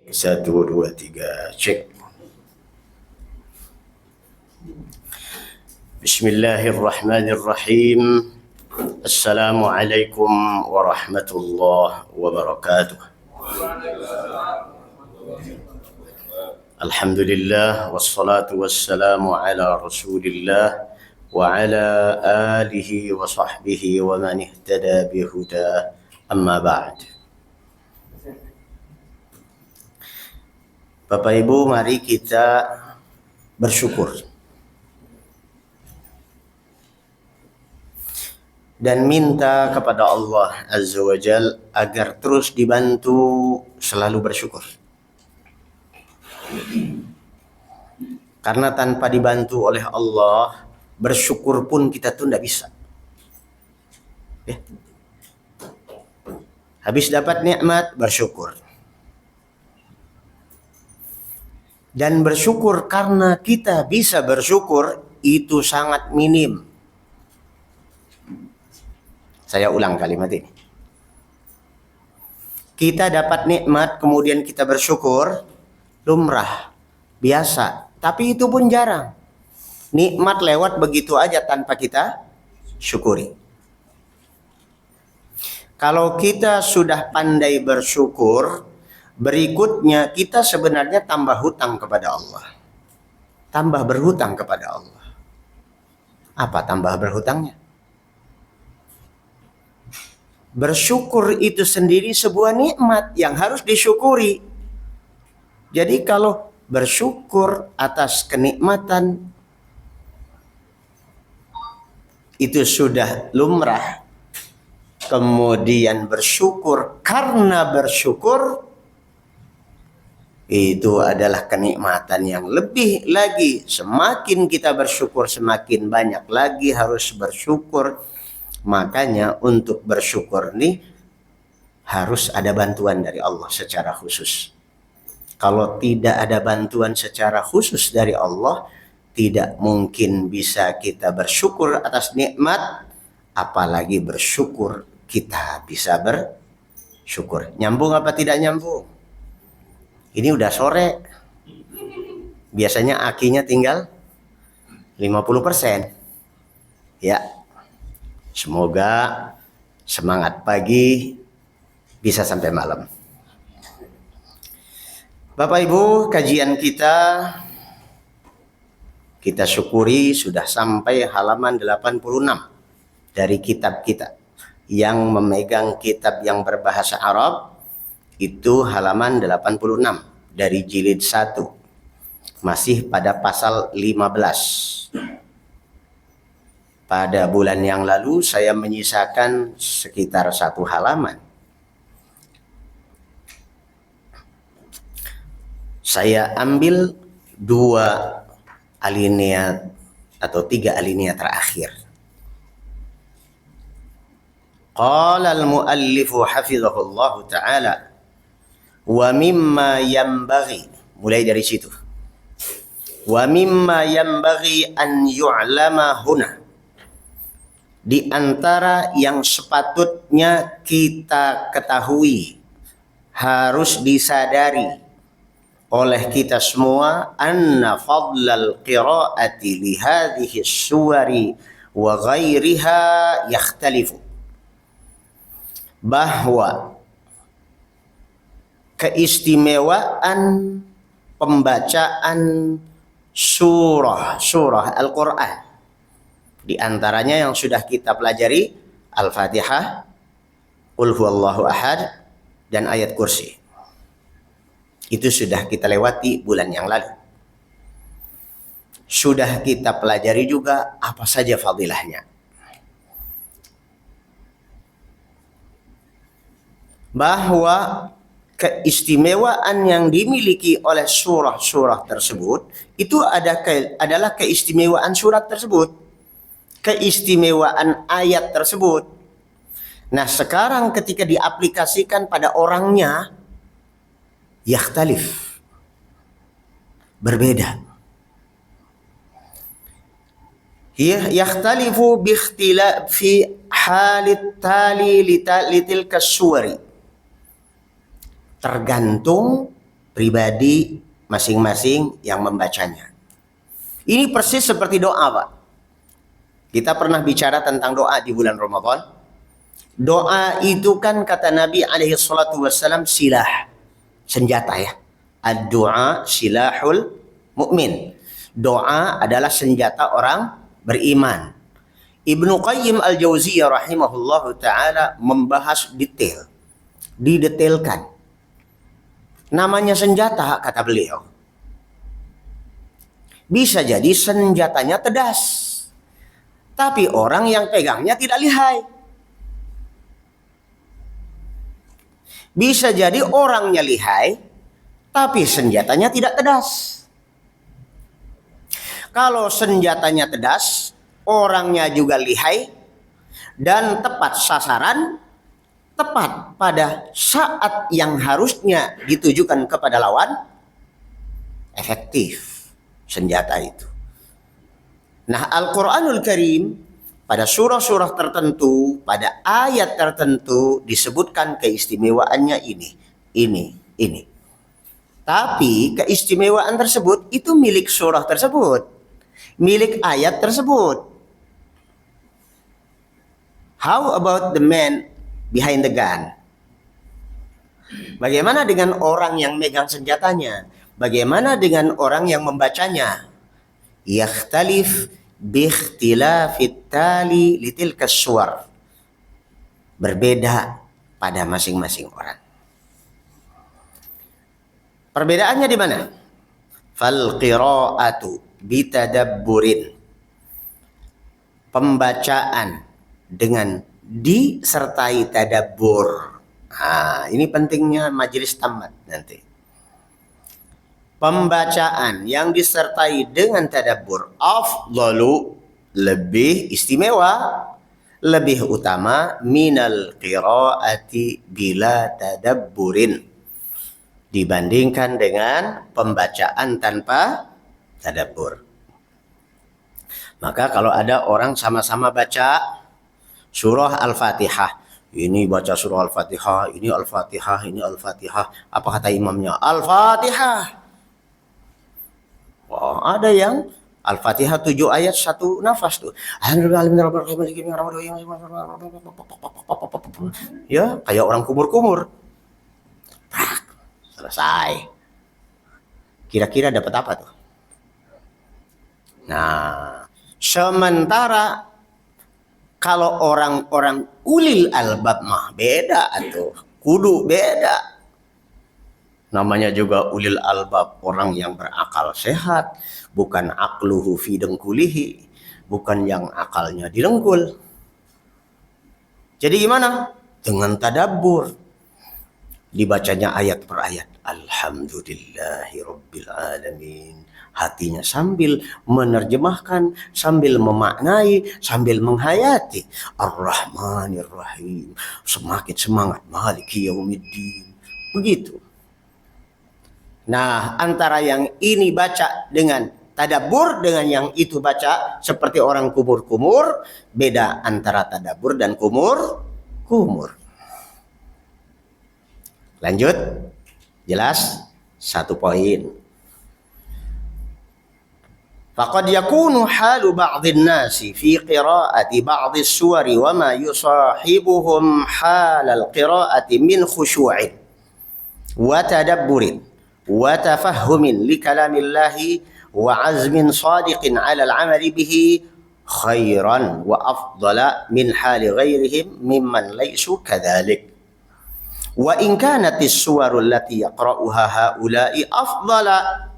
Satu, dua, tiga, cek. Bismillahirrahmanirrahim. Assalamualaikum warahmatullahi wabarakatuh. Alhamdulillah wassalatu wassalamu ala Rasulillah wa ala alihi wa sahbihi wa man ihtada bihuda, amma ba'd. Bapak Ibu, mari kita bersyukur dan minta kepada Allah Azza wa Jal agar terus dibantu selalu bersyukur. Karena tanpa dibantu oleh Allah, bersyukur pun kita tuh tidak bisa. Ya. Habis dapat nikmat, bersyukur. Dan bersyukur karena kita bisa bersyukur itu sangat minim. Saya ulang kalimat ini. Kita dapat nikmat kemudian kita bersyukur, lumrah, biasa. Tapi itu pun jarang. Nikmat lewat begitu aja tanpa kita syukuri. Kalau kita sudah pandai bersyukur, berikutnya kita sebenarnya tambah hutang kepada Allah. Tambah berhutang kepada Allah. Apa tambah berhutangnya? Bersyukur itu sendiri sebuah nikmat yang harus disyukuri. Jadi kalau bersyukur atas kenikmatan itu sudah lumrah, kemudian bersyukur karena bersyukur, itu adalah kenikmatan yang lebih lagi. Semakin kita bersyukur, semakin banyak lagi harus bersyukur. Makanya untuk bersyukur ini harus ada bantuan dari Allah secara khusus. Kalau tidak ada bantuan secara khusus dari Allah, tidak mungkin bisa kita bersyukur atas nikmat, apalagi bersyukur kita bisa bersyukur. Nyambung apa tidak nyambung? Ini udah sore. Biasanya akinya tinggal 50%. Ya. Semoga semangat pagi bisa sampai malam. Bapak Ibu, kajian kita syukuri sudah sampai halaman 86 dari kitab kita. Yang memegang kitab yang berbahasa Arab itu halaman 86 dari jilid 1. Masih pada pasal 15. Pada bulan yang lalu saya menyisakan sekitar 1 halaman. Saya ambil 2 alinea atau 3 alinea terakhir. Qala al-muallifu hafizahullah ta'ala wa mimma yanbaghi, mulai dari situ. Wa mimma yanbaghi an yu'lama huna, di antara yang sepatutnya kita ketahui, harus disadari oleh kita semua, anna fadlal qiraati li hadhihi suwari wa ghairiha yakhtalifu, bahwa keistimewaan pembacaan surah Al-Quran, di antaranya yang sudah kita pelajari Al-Fatihah, Qul huwallahu ahad, dan ayat kursi. Itu sudah kita lewati bulan yang lalu. Sudah kita pelajari juga apa saja fadilahnya. Bahwa keistimewaan yang dimiliki oleh surah-surah tersebut itu adalah keistimewaan surat tersebut, keistimewaan ayat tersebut. Nah, sekarang ketika diaplikasikan pada orangnya, yakhtalif, berbeda. Yakhtalifu bi ikhtilafi halit tali litilka suwari, tergantung pribadi masing-masing yang membacanya. Ini persis seperti doa, Pak. Kita pernah bicara tentang doa di bulan Ramadan. Doa itu kan kata Nabi alaihi salatu wassalam silah, senjata ya. Ad-du'a silahul mu'min. Doa adalah senjata orang beriman. Ibnu Qayyim al-Jauziyah rahimahullahu ta'ala membahas didetailkan. Namanya senjata, kata beliau. Bisa jadi senjatanya tedas, tapi orang yang pegangnya tidak lihai. Bisa jadi orangnya lihai, tapi senjatanya tidak tedas. Kalau senjatanya tedas, orangnya juga lihai, dan tepat sasaran, tepat pada saat yang harusnya ditujukan kepada lawan, efektif senjata itu. Nah, Al-Quranul Karim pada surah-surah tertentu, pada ayat tertentu disebutkan keistimewaannya ini. Tapi keistimewaan tersebut itu milik surah tersebut, milik ayat tersebut. How about the man behind the gun? Bagaimana dengan orang yang megang senjatanya? Bagaimana dengan orang yang membacanya? Yakhtalif biikhtilafit tali litilka suwar. Berbeda pada masing-masing orang. Perbedaannya di mana? Fal qira'atu bitadabburin. Pembacaan dengan disertai tadabbur. Ini pentingnya majelis tamat nanti. Pembacaan yang disertai dengan tadabbur afdalu, lebih istimewa, lebih utama minal qiraati bila tadabburin, dibandingkan dengan pembacaan tanpa tadabbur. Maka kalau ada orang sama-sama baca surah Al-Fatihah, ini baca surah Al-Fatihah, ini Al-Fatihah, ini Al-Fatihah, apa kata imamnya? Al-Fatihah. Wah, ada yang Al-Fatihah 7 ayat 1 nafas tuh. Ya, kayak orang kumur-kumur. Selesai. Kira-kira dapat apa tuh? Nah, sementara kalau orang-orang ulil albab mah beda atuh. Kudu beda. Namanya juga ulil albab, orang yang berakal sehat, bukan aqluhu fi dengkulihi, bukan yang akalnya direngkul. Jadi gimana? Dengan tadabbur. Dibacanya ayat per ayat. Alhamdulillahi rabbil alamin. Hatinya sambil menerjemahkan, sambil memaknai, sambil menghayati. Ar-Rahmanir Rahim. Semakin semangat. Maliki yaumiddin. Begitu. Nah, antara yang ini baca dengan tadabbur dengan yang itu baca seperti orang kumur-kumur, beda antara tadabbur dan kumur-kumur. Lanjut. Jelas? Satu poin. Faqad yakunu halu ba'dhin nasi fi qira'ati ba'dhi suwari wa ma yusahibuhum halal qira'ati min khushu'in wa tadabburin wa tafahhumin li kalamillahi wa azmin sadiqin 'ala al-'amali bihi khairan wa afdala min hali ghairihim mimman laysu kadhalik. Wa in kanat as-suwarul lati yaqra'uha haula'i afdala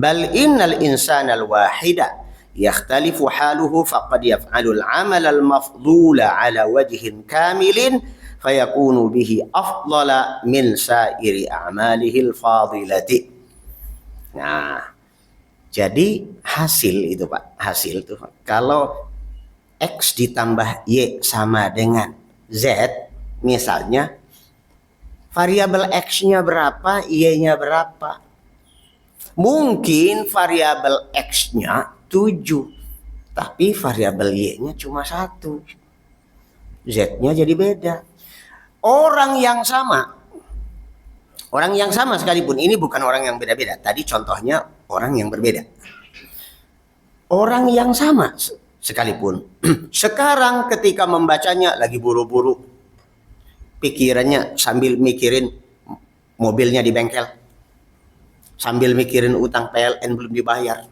bal innal insana al-wahida yakhtalifu haluhu faqad yaf'alu al-'amala al-mafdula 'ala wajhin kamilin fayakunu bihi afdala min sa'iri a'malihi al-fadilati. Nah, jadi hasil itu Pak, hasil itu kalau X ditambah Y sama dengan Z, misalnya variabel X-nya berapa, Y-nya berapa. Mungkin variabel X-nya 7, tapi variabel Y-nya cuma 1. Z-nya jadi beda. Orang yang sama, Orang yang sama sekalipun, ini bukan orang yang beda-beda. Tadi contohnya orang yang berbeda. Orang yang sama sekalipun. Sekarang ketika membacanya lagi buru-buru. Pikirannya sambil mikirin mobilnya di bengkel. Sambil mikirin utang PLN belum dibayar.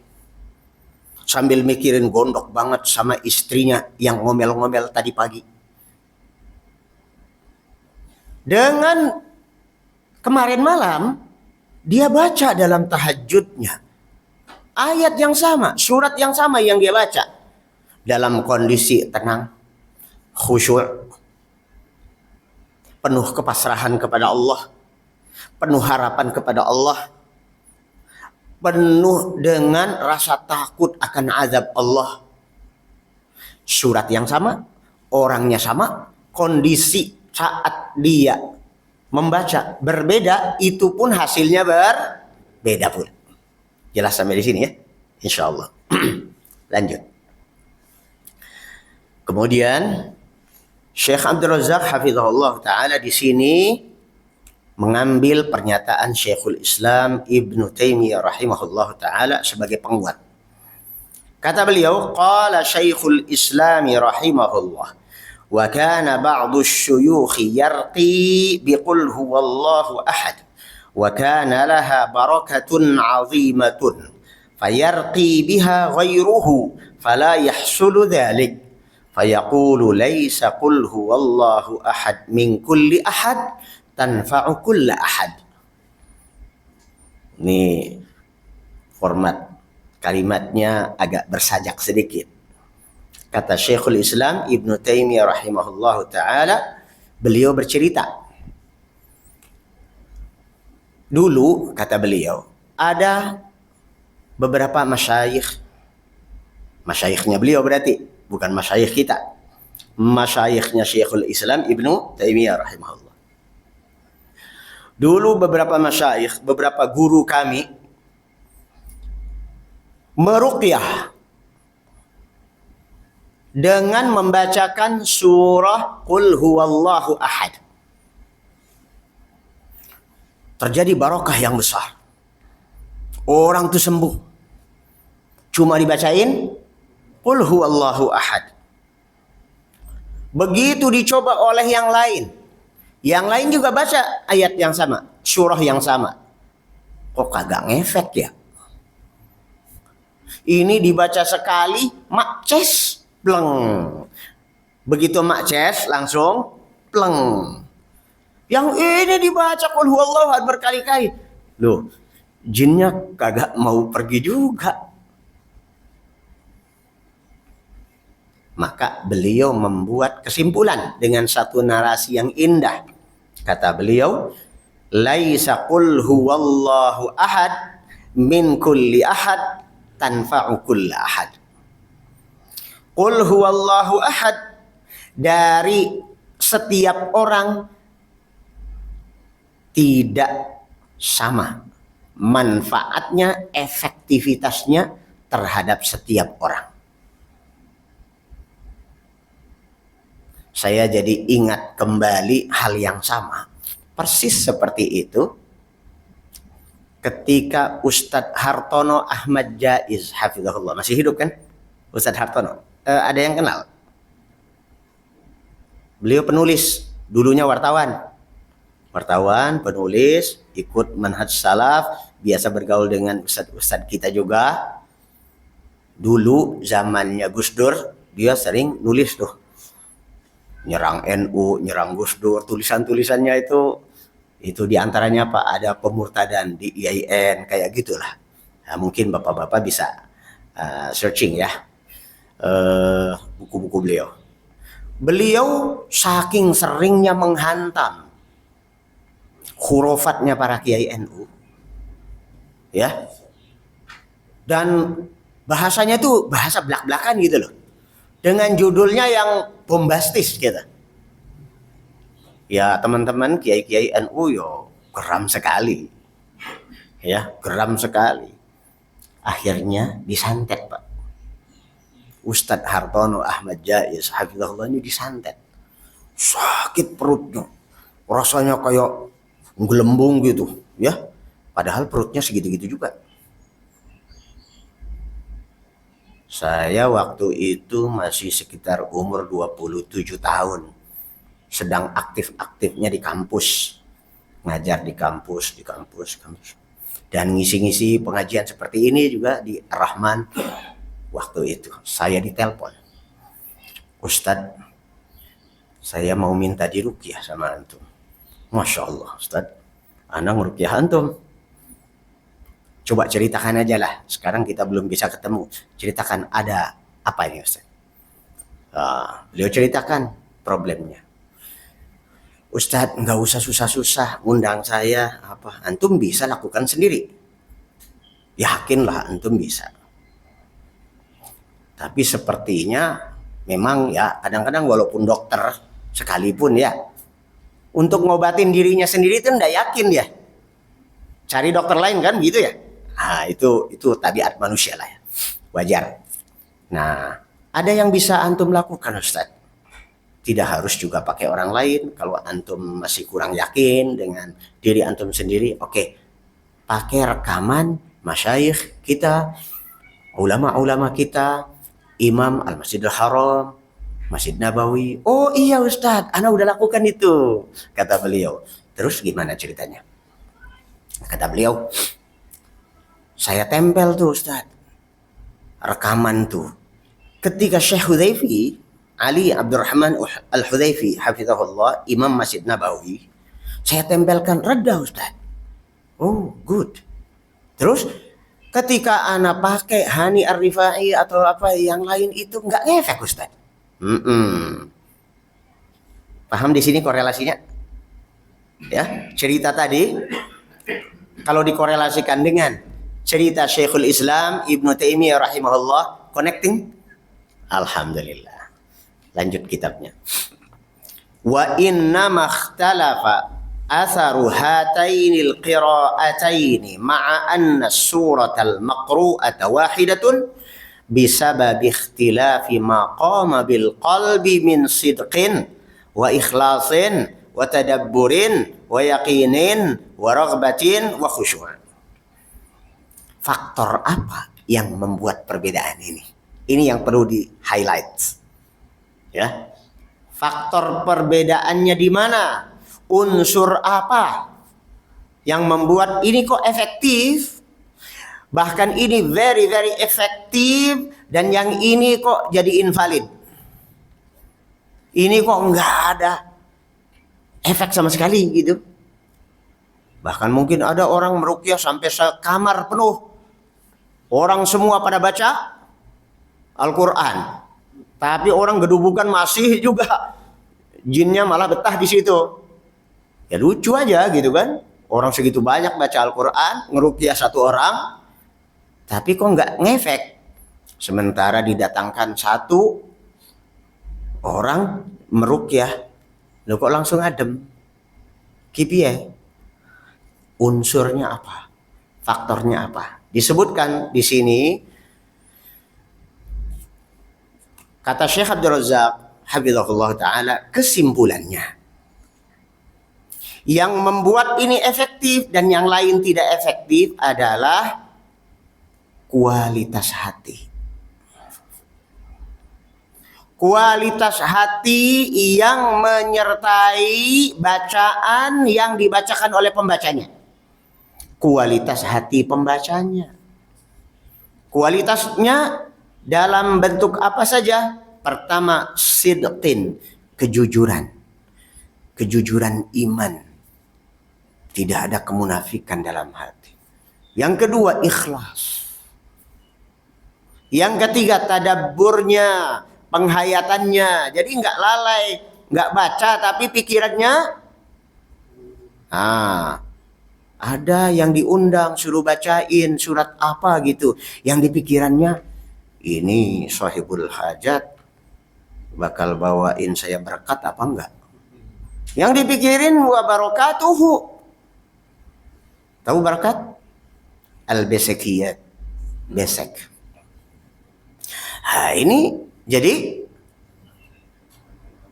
Sambil mikirin gondok banget sama istrinya yang ngomel-ngomel tadi pagi. Dengan kemarin malam, dia baca dalam tahajudnya. Ayat yang sama, surat yang sama yang dia baca. Dalam kondisi tenang, khusyuk, penuh kepasrahan kepada Allah, penuh harapan kepada Allah, penuh dengan rasa takut akan azab Allah. Surat yang sama, orangnya sama, kondisi saat dia membaca berbeda, itu pun hasilnya berbeda pula. Jelas sampai di sini ya, insya Allah. Lanjut. Kemudian Syekh Abdul Razak hafizahullah taala di sini mengambil pernyataan Syekhul Islam Ibnu Taimiyah rahimahullah taala sebagai penguat. Kata beliau, qala Syekhul Islam rahimahullah, wa kana ba'du syuyukh yarqi biqul huwallahu ahad, wa kana laha barakatun 'azimatun, fayarqi biha ghairuhu fala yahsulu dhalik, fayaqulu laysa qul huwallahu ahad min kulli ahad tanfa'u kulla ahad. Ini format kalimatnya agak bersajak sedikit. Kata Syekhul Islam Ibnu Taimiyah rahimahullahu taala, beliau bercerita. Dulu kata beliau, ada beberapa masyayikh. Masyayikhnya beliau berarti, bukan masyayikh kita. Masyayikhnya Syekhul Islam Ibnu Taimiyah rahimahullah. Dulu beberapa masyayikh, beberapa guru kami meruqyah dengan membacakan surah Qul huwallahu ahad. Terjadi barokah yang besar. Orang tuh sembuh. Cuma dibacain Qul huwallahu ahad. Begitu dicoba oleh yang lain. Yang lain juga baca ayat yang sama, surah yang sama. Kok kagak ngefek ya? Ini dibaca sekali, makces, pleng. Begitu makces, langsung pleng. Yang ini dibaca Qul huwallahu ahad berkali-kali. Loh, jinnya kagak mau pergi juga. Maka beliau membuat kesimpulan dengan satu narasi yang indah. Kata beliau, laisa qul huwallahu ahad min kulli ahad tanfa'u kulla ahad. Qul huwallahu ahad dari setiap orang tidak sama manfaatnya, efektivitasnya terhadap setiap orang. Saya jadi ingat kembali hal yang sama. Persis seperti itu ketika Ustadz Hartono Ahmad Jaiz hafizahullah, masih hidup kan Ustadz Hartono? Ada yang kenal? Beliau penulis, dulunya wartawan, penulis, ikut manhaj salaf, biasa bergaul dengan ustadz-ustadz kita juga. Dulu zamannya Gus Dur, dia sering nulis tuh, nyerang NU, nyerang Gus Dur, tulisan-tulisannya itu diantaranya apa? Ada pemurtadan di IAIN, kayak gitulah. Nah, mungkin bapak-bapak bisa searching ya buku-buku beliau. Beliau saking seringnya menghantam khurufatnya para kiai NU, ya, dan bahasanya tuh bahasa blak-blakan gitu loh, dengan judulnya yang bombastis gitu. Ya teman-teman kiai-kiai NU yo geram sekali. Ya, geram sekali. Akhirnya disantet, Pak. Ustadz Hartono Ahmad Jaiz hafizahullah ini disantet. Sakit perutnya. Rasanya kayak gelembung gitu, ya. Padahal perutnya segitu-gitu juga. Saya waktu itu masih sekitar umur 27 tahun. Sedang aktif-aktifnya di kampus. Ngajar di kampus. Dan ngisi-ngisi pengajian seperti ini juga di Rahman. Waktu itu saya ditelepon. Ustadz, saya mau minta diruqyah sama antum. Masya Allah Ustadz, ana ngeruqyah antum. Coba ceritakan aja lah. Sekarang kita belum bisa ketemu. Ceritakan ada apa ini Ustaz? Beliau ceritakan problemnya. Ustadz, nggak usah susah-susah undang saya. Apa? Antum bisa lakukan sendiri. Yakinlah antum bisa. Tapi sepertinya memang ya kadang-kadang walaupun dokter sekalipun ya, untuk ngobatin dirinya sendiri itu nggak yakin ya. Cari dokter lain kan gitu ya. Nah, itu tabiat manusia lah ya. Wajar. Nah, ada yang bisa antum lakukan Ustaz. Tidak harus juga pakai orang lain. Kalau antum masih kurang yakin dengan diri antum sendiri, oke. Pakai rekaman masyayikh kita, ulama-ulama kita, Imam Al-Masjidil Haram, Masjid Nabawi. Oh iya Ustaz, ana udah lakukan itu, kata beliau. Terus gimana ceritanya? Kata beliau, saya tempel tuh Ustaz, rekaman tuh. Ketika Syekh Hudzaify, Ali Abdurrahman Al-Hudzaify, hafizahullah, Imam Masjid Nabawi, saya tempelkan, reda Ustaz. Oh good. Terus ketika ana pakai Hani Ar-Rifai atau apa yang lain itu nggak ngefek Ustaz. Paham di sini korelasinya? Ya, cerita tadi kalau dikorelasikan dengan cerita Syekhul Islam Ibnu Taimiyah rahimahullah, connecting? Alhamdulillah. Lanjut kitabnya. Wa inna makhtalafa atharu hatainil qira'ataini ma'a anna suratal maqru'ata wahidatun bisabab ikhtilafi ma qama bil qalbi min sidqin wa ikhlasin wa tadabburin wa yaqinin wa raghbatin wa khusyu'an. Faktor apa yang membuat perbedaan ini? Ini yang perlu di highlight. Ya. Faktor perbedaannya di mana? Unsur apa yang membuat ini kok efektif? Bahkan ini very very efektif dan yang ini kok jadi invalid. Ini kok nggak ada efek sama sekali gitu. Bahkan mungkin ada orang meruqyah sampai sekamar penuh. Orang semua pada baca Al-Quran. Tapi orang gedubukan masih juga. Jinnya malah betah di situ. Ya lucu aja gitu kan. Orang segitu banyak baca Al-Quran, ngeruqyah satu orang, tapi kok nggak ngefek. Sementara didatangkan satu orang meruqyah, lo kok langsung adem. Kipiye? Unsurnya apa? Faktornya apa? Disebutkan di sini, kata Syekh Abdul Razak hafizahullah taala, kesimpulannya yang membuat ini efektif dan yang lain tidak efektif adalah kualitas hati. Kualitas hati yang menyertai bacaan yang dibacakan oleh pembacanya. Kualitas hati pembacanya. Kualitasnya dalam bentuk apa saja? Pertama, sidqin, kejujuran. Kejujuran iman. Tidak ada kemunafikan dalam hati. Yang kedua, ikhlas. Yang ketiga, tadabburnya, penghayatannya. Jadi nggak lalai, nggak baca tapi pikirannya. Ada yang diundang suruh bacain surat apa gitu. Yang di pikirannya, ini sahibul hajat bakal bawain saya berkat apa enggak. Yang dipikirin wa barakatuhu. Tahu barakat? Al-Besekiyat. Besek. Nah ini jadi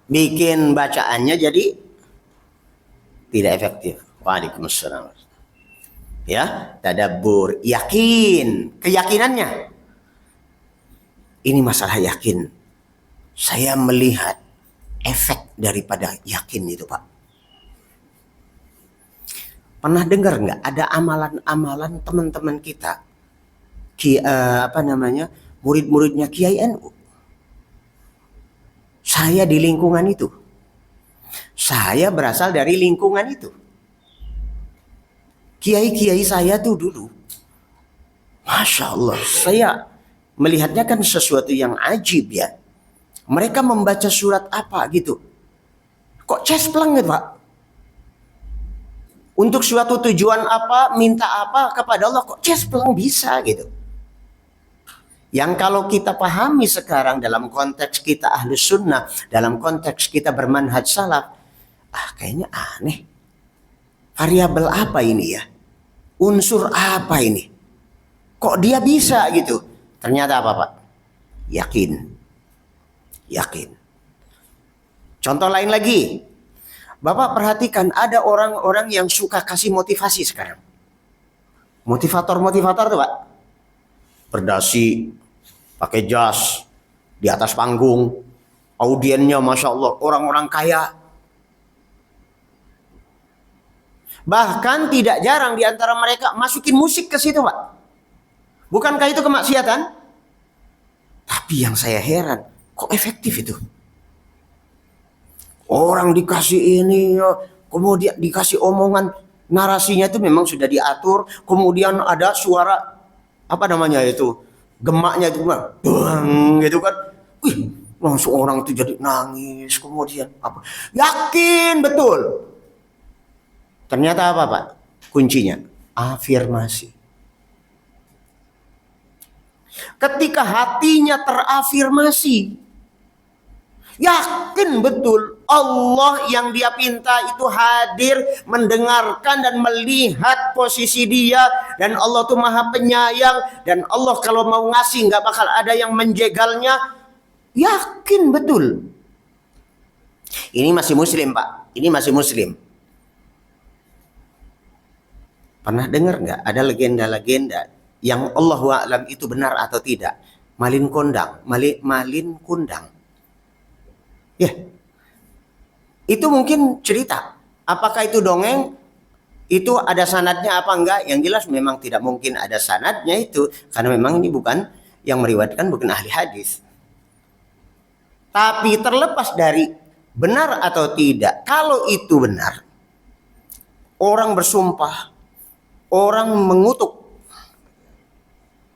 bikin bacaannya jadi tidak efektif. Waalaikumsalam. Ya, tadabbur, yakin, keyakinannya. Ini masalah yakin. Saya melihat efek daripada yakin itu, Pak. Pernah dengar nggak ada amalan-amalan teman-teman kita, murid-muridnya Kiai NU? Saya di lingkungan itu. Saya berasal dari lingkungan itu. Kiai-kiai saya tuh dulu, Masya Allah, saya melihatnya kan sesuatu yang ajib ya. Mereka membaca surat apa gitu, kok cespleng gitu Pak. Untuk suatu tujuan apa, minta apa kepada Allah, kok cespleng bisa gitu. Yang kalau kita pahami sekarang dalam konteks kita Ahlus Sunnah, dalam konteks kita bermanhaj salaf, kayaknya aneh. Variabel apa ini ya? Unsur apa ini? Kok dia bisa gitu? Ternyata apa Pak? Yakin. Yakin. Contoh lain lagi. Bapak perhatikan ada orang-orang yang suka kasih motivasi sekarang. Motivator-motivator tuh Pak. Berdasi, pakai jas, di atas panggung. Audiennya Masya Allah, orang-orang kaya. Bahkan tidak jarang di antara mereka masukin musik ke situ, Pak. Bukankah itu kemaksiatan? Tapi yang saya heran, kok efektif itu? Orang dikasih ini, kemudian dikasih omongan, narasinya itu memang sudah diatur, kemudian ada suara, apa namanya itu, gemaknya itu, bang, gitu kan. Wih, langsung orang itu jadi nangis, kemudian apa? Yakin betul. Ternyata apa Pak? Kuncinya afirmasi. Ketika hatinya terafirmasi, yakin betul Allah yang dia pinta itu hadir, mendengarkan dan melihat posisi dia, dan Allah tuh maha penyayang, dan Allah kalau mau ngasih nggak bakal ada yang menjegalnya. Yakin betul. Ini masih muslim Pak. Ini masih muslim. Pernah dengar nggak ada legenda-legenda yang Allahu a'lam itu benar atau tidak? Malin kundang. Ya, itu mungkin cerita. Apakah itu dongeng? Itu ada sanadnya apa enggak? Yang jelas memang tidak mungkin ada sanadnya itu, karena memang ini bukan yang meriwayatkan, bukan ahli hadis. Tapi terlepas dari benar atau tidak, kalau itu benar, orang bersumpah, orang mengutuk,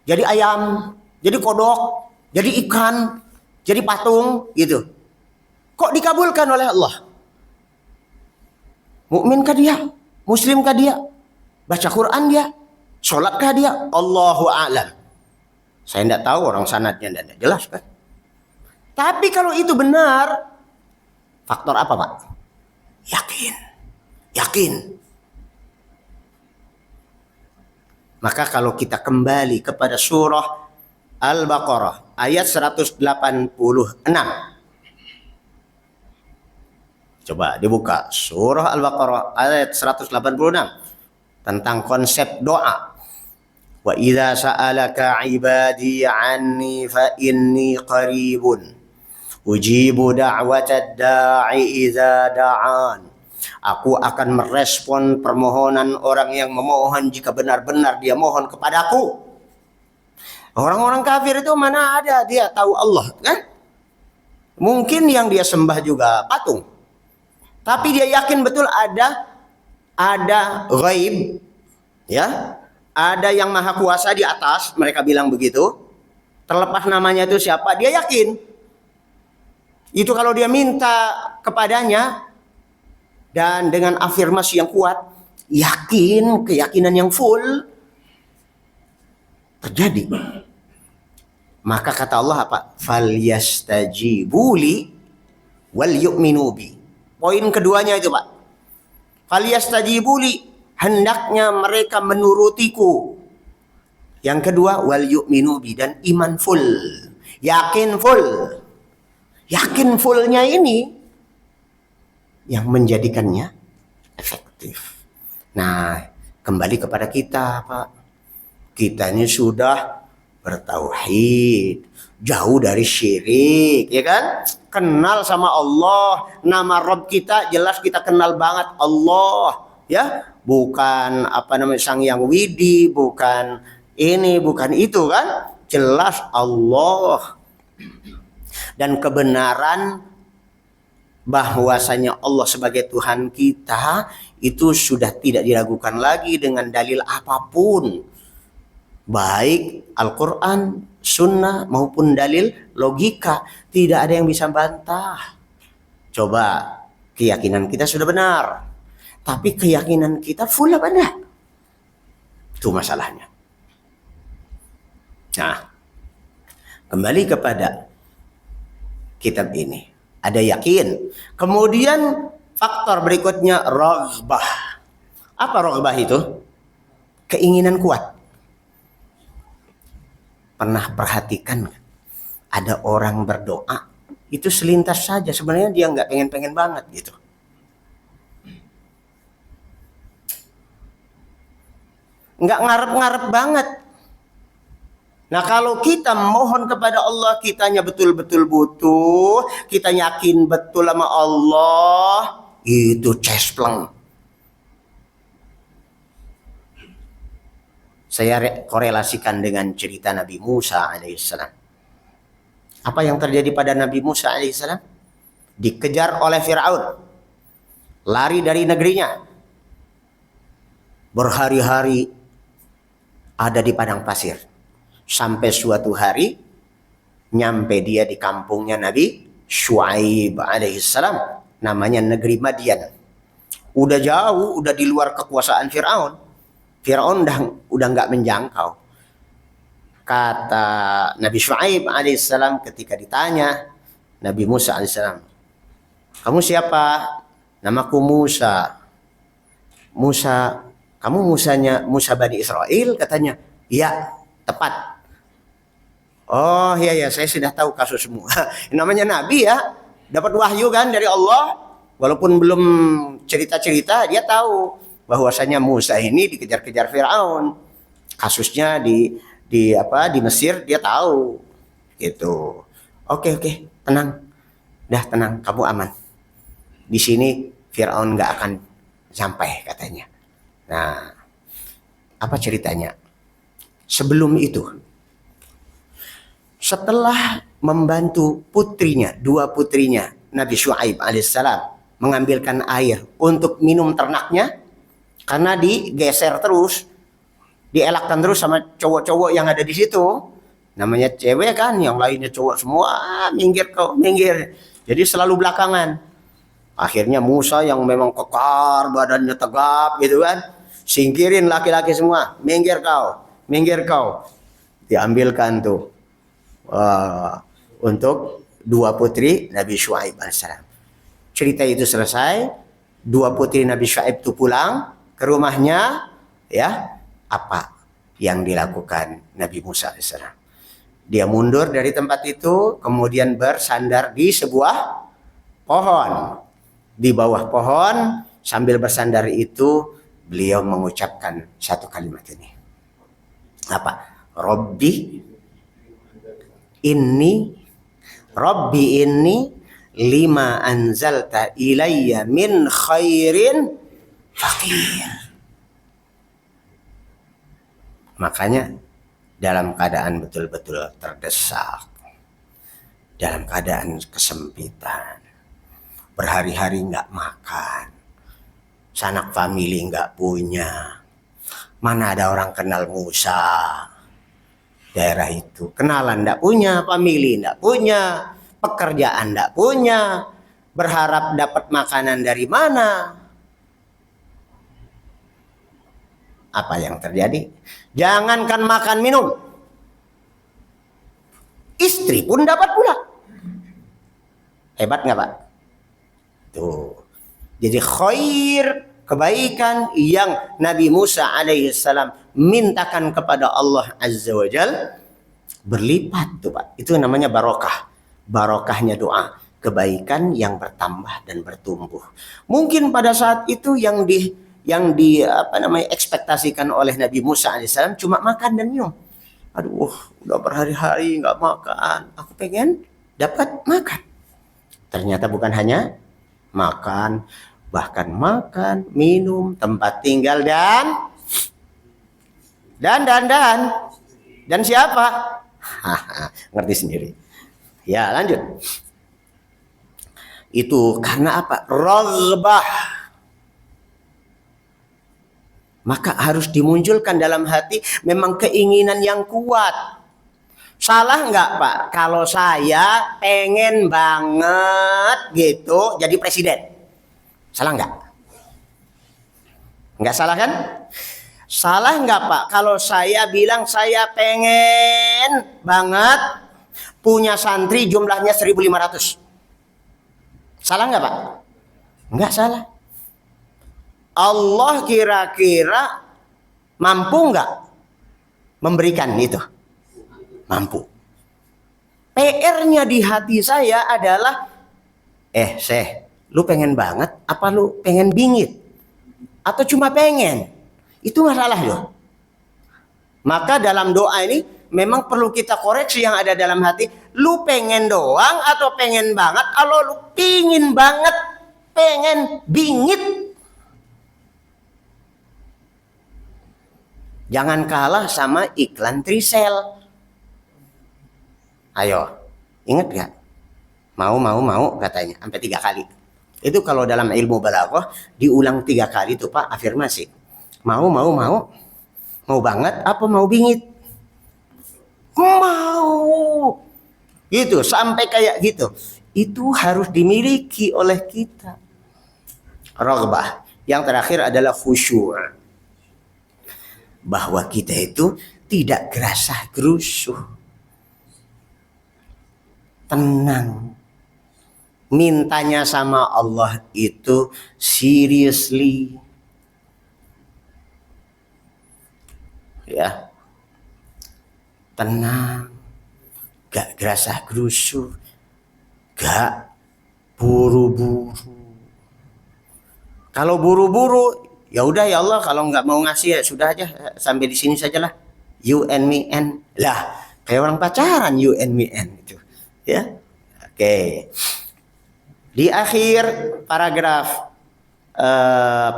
jadi ayam, jadi kodok, jadi ikan, jadi patung, gitu. Kok dikabulkan oleh Allah? Mukminkah dia? Muslimkah dia? Baca Quran dia? Sholatkah dia? Allahu a'lam. Saya tidak tahu orang sanadnya, tidak jelas kan. Tapi kalau itu benar, faktor apa Pak? Yakin. Maka kalau kita kembali kepada surah Al-Baqarah ayat 186. Coba dibuka surah Al-Baqarah ayat 186 tentang konsep doa. Wa idza sa'alaka 'ibadi 'anni fa inni qaribun ujibu da'watad da'i idza da'an. Aku akan merespon permohonan orang yang memohon jika benar-benar dia mohon kepadaku. Orang-orang kafir itu mana ada dia tahu Allah kan? Mungkin yang dia sembah juga patung. Tapi dia yakin betul ada ghaib, ya. Ada yang maha kuasa di atas, mereka bilang begitu. Terlepas namanya itu siapa, dia yakin. Itu kalau dia minta kepadanya, dan dengan afirmasi yang kuat, yakin, keyakinan yang full, terjadi. Maka kata Allah apa? Falyastajibuli wal yu'minu bi. Poin keduanya itu Pak. Falyastajibuli, hendaknya mereka menurutiku. Yang kedua, wal yu'minu bi, dan iman full. Yakin full. Yakin fullnya ini yang menjadikannya efektif. Nah, kembali kepada kita, Pak. Kita ini sudah bertauhid, jauh dari syirik, ya kan? Kenal sama Allah, nama Rob kita jelas kita kenal banget Allah, ya. Bukan Sang Yang Widi, bukan ini, bukan itu kan? Jelas Allah. Dan kebenaran bahwasanya Allah sebagai Tuhan kita itu sudah tidak diragukan lagi dengan dalil apapun, baik Al-Quran, Sunnah maupun dalil logika. Tidak ada yang bisa bantah. Coba, keyakinan kita sudah benar, tapi keyakinan kita full apa enggak? Itu masalahnya. Nah, kembali kepada kitab ini. Ada yakin. Kemudian faktor berikutnya raghbah. Apa raghbah itu? Keinginan kuat. Pernah perhatikan ada orang berdoa itu selintas saja, sebenarnya dia nggak pengen-pengen banget gitu. Nggak ngarep-ngarep banget. Nah, kalau kita mohon kepada Allah, kitanya betul-betul butuh, kita yakin betul sama Allah, itu cespleng. Saya korelasikan dengan cerita Nabi Musa alaihissalam. Apa yang terjadi pada Nabi Musa alaihissalam? Dikejar oleh Fir'aun, lari dari negerinya, berhari-hari ada di padang pasir. Sampai suatu hari nyampe dia di kampungnya Nabi Syuaib alaihissalam, namanya negeri Madian. Udah jauh, udah di luar kekuasaan Fir'aun. Fir'aun udah nggak menjangkau. Kata Nabi Syuaib alaihissalam ketika ditanya Nabi Musa alaihissalam, kamu siapa? Namaku Musa. Musa, kamu Musa Bani Israel? Katanya, iya, tepat. Oh iya, saya sudah tahu kasusmu. Namanya Nabi ya, dapat wahyu kan dari Allah. Walaupun belum cerita-cerita, dia tahu bahwasanya Musa ini dikejar-kejar Firaun. Kasusnya di Mesir dia tahu. Gitu. Oke, tenang. Dah tenang, kamu aman. Di sini Firaun nggak akan sampai katanya. Nah, apa ceritanya? Sebelum itu, setelah membantu putrinya, dua putrinya, Nabi Syuaib alaihissalam mengambilkan air untuk minum ternaknya, karena digeser terus, dielakkan terus sama cowok-cowok yang ada di situ. Namanya cewek kan, yang lainnya cowok semua, minggir kau, minggir. Jadi selalu belakangan. Akhirnya Musa yang memang kekar, badannya tegap gitu kan, singkirin laki-laki semua, minggir kau. Diambilkan tuh untuk dua putri Nabi Syuaib alaihissalam. Cerita itu selesai, dua putri Nabi Syuaib itu pulang ke rumahnya, ya. Apa yang dilakukan Nabi Musa alaihissalam? Dia mundur dari tempat itu, kemudian bersandar di sebuah pohon. Di bawah pohon sambil bersandar itu beliau mengucapkan satu kalimat ini. Apa? Rabbi inni lima anzalta ilayya min khairin faqir. Makanya dalam keadaan betul-betul terdesak, dalam keadaan kesempitan, berhari-hari nggak makan, sanak famili nggak punya, mana ada orang kenal Musa daerah itu, kenalan nggak punya, famili nggak punya, pekerjaan nggak punya, berharap dapat makanan dari mana? Apa yang terjadi? Jangankan makan minum, istri pun dapat pula. Hebat nggak Pak? Tuh. Jadi khair, kebaikan yang Nabi Musa alaihissalam mintakan kepada Allah azza wa jal berlipat tuh Pak. Itu namanya barokah. Barokahnya doa. Kebaikan yang bertambah dan bertumbuh. Mungkin pada saat itu yang yang ekspektasikan oleh Nabi Musa alaihissalam cuma makan dan minum. Aduh, udah berhari-hari nggak makan. Aku pengen dapat makan. Ternyata bukan hanya makan, bahkan makan, minum, tempat tinggal dan siapa? Ngerti sendiri. Ya, lanjut. Itu karena apa? Raghbah. Maka harus dimunculkan dalam hati memang keinginan yang kuat. Salah nggak Pak? Kalau saya pengen banget gitu jadi presiden. Salah nggak? Nggak salah kan? Salah nggak Pak? Kalau saya bilang saya pengen banget punya santri jumlahnya 1.500. Salah nggak Pak? Nggak salah. Allah kira-kira mampu nggak memberikan itu? Mampu. PR-nya di hati saya adalah, lu pengen banget apa lu pengen bingit? Atau cuma pengen? Itu masalah loh. Maka dalam doa ini memang perlu kita koreksi yang ada dalam hati. Lu pengen doang atau pengen banget? Kalau lu pingin banget, pengen bingit, jangan kalah sama iklan Trisel. Ayo, inget gak? Mau katanya, sampai 3 kali. Itu kalau dalam ilmu balaghah diulang 3 kali itu Pak, afirmasi. Mau banget apa mau bingit? Mau. Gitu, sampai kayak gitu. Itu harus dimiliki oleh kita. Raghbah. Yang terakhir adalah khusyuk. Bahwa kita itu tidak gerasah gerusuh. Tenang. Mintanya sama Allah itu seriously. Ya. Tenang. Gak gerasah gerusuh. Gak buru-buru. Kalau buru-buru, ya udah ya Allah, kalau nggak mau ngasih ya sudah aja, sampai di sini sajalah. You and me and lah, kayak orang pacaran you and me and itu. Ya, oke. Di akhir paragraf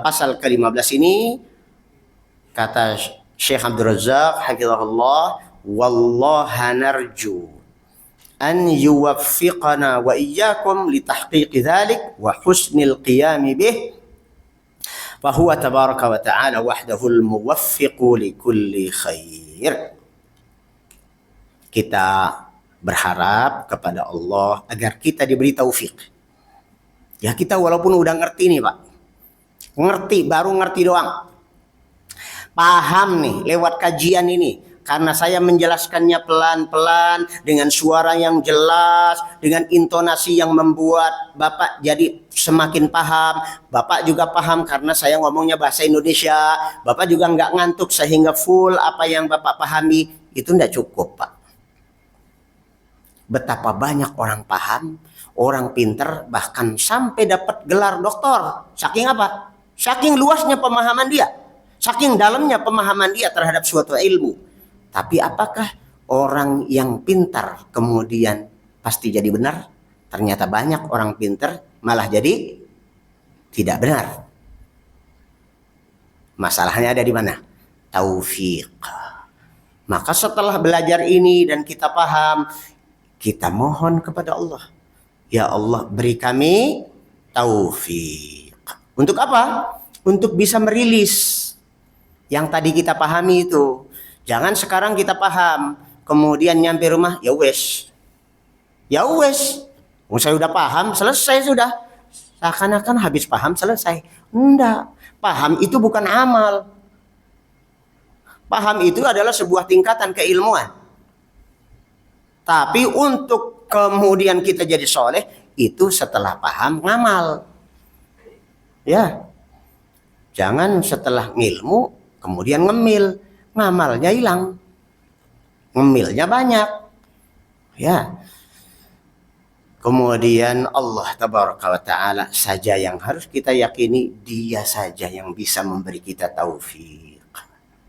pasal ke-15 ini kata Syekh Abdul Razak hafizahullah, wallaha narju an yuwaffiqana wa iyyakum li tahqiqi dzalik wa husnil qiyam bih fa huwa tabaraka wa ta'ala wahdahul muwaffiqu li kulli khair. Kita berharap kepada Allah agar kita diberi taufik. Ya kita walaupun udah ngerti nih Pak. Baru ngerti doang. Paham nih lewat kajian ini. Karena saya menjelaskannya pelan-pelan dengan suara yang jelas, dengan intonasi yang membuat Bapak jadi semakin paham. Bapak juga paham karena saya ngomongnya bahasa Indonesia. Bapak juga nggak ngantuk sehingga full apa yang Bapak pahami. Itu nggak cukup Pak. Betapa banyak orang paham, orang pinter, bahkan sampai dapat gelar doktor. Saking apa? Saking luasnya pemahaman dia. Saking dalamnya pemahaman dia terhadap suatu ilmu. Tapi apakah orang yang pintar kemudian pasti jadi benar? Ternyata banyak orang pintar malah jadi tidak benar. Masalahnya ada di mana? Taufik. Maka setelah belajar ini dan kita paham, kita mohon kepada Allah. Ya Allah, beri kami taufik. Untuk apa? Untuk bisa merilis yang tadi kita pahami itu. Jangan sekarang kita paham, kemudian nyampe rumah, ya wes. Saya udah paham, selesai sudah. Seakan-akan habis paham, selesai. Enggak. Paham itu bukan amal. Paham itu adalah sebuah tingkatan keilmuan. Tapi untuk kemudian kita jadi soleh, itu setelah paham ngamal. Ya. Jangan setelah ngilmu, kemudian ngemil. Ngamalnya hilang. Ngemilnya banyak. Ya. Kemudian Allah tabaraka wa ta'ala saja yang harus kita yakini, dia saja yang bisa memberi kita taufik.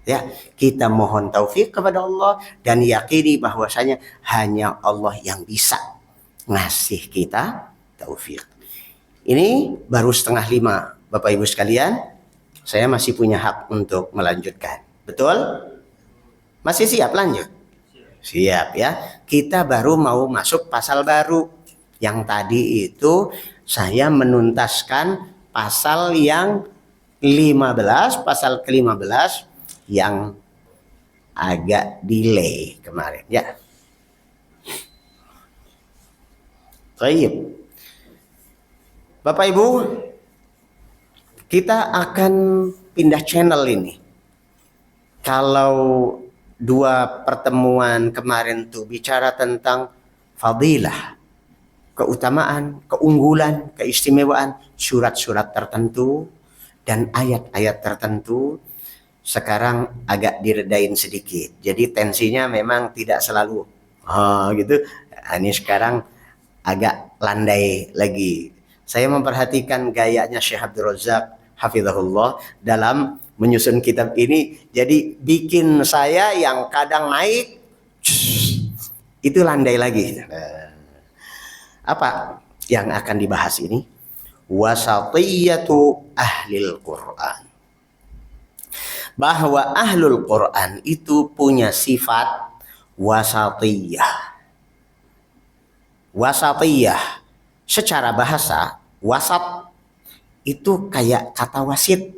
Ya, kita mohon taufik kepada Allah dan yakini bahwasanya hanya Allah yang bisa ngasih kita taufik. Ini baru 4:30, Bapak Ibu sekalian. Saya masih punya hak untuk melanjutkan. Betul? Masih siap lanjut? Siap ya. Kita baru mau masuk pasal baru. Yang tadi itu saya menuntaskan pasal yang 15, pasal ke-15 yang agak delay kemarin ya. Baik. Bapak Ibu, kita akan pindah channel ini. Kalau 2 pertemuan kemarin tuh bicara tentang fadilah, keutamaan, keunggulan, keistimewaan surat-surat tertentu dan ayat-ayat tertentu. Sekarang agak diredain sedikit. Jadi tensinya memang tidak selalu gitu. Ini sekarang agak landai lagi. Saya memperhatikan gayanya Syekh Abdul Razak hafizahullah dalam menyusun kitab ini. Jadi bikin saya yang kadang naik itu landai lagi. Apa yang akan dibahas ini? Wasatiyatu ahlil Quran. Bahwa ahlul Quran itu punya sifat wasatiyah. Wasatiyah secara bahasa, wasat itu kayak kata wasit.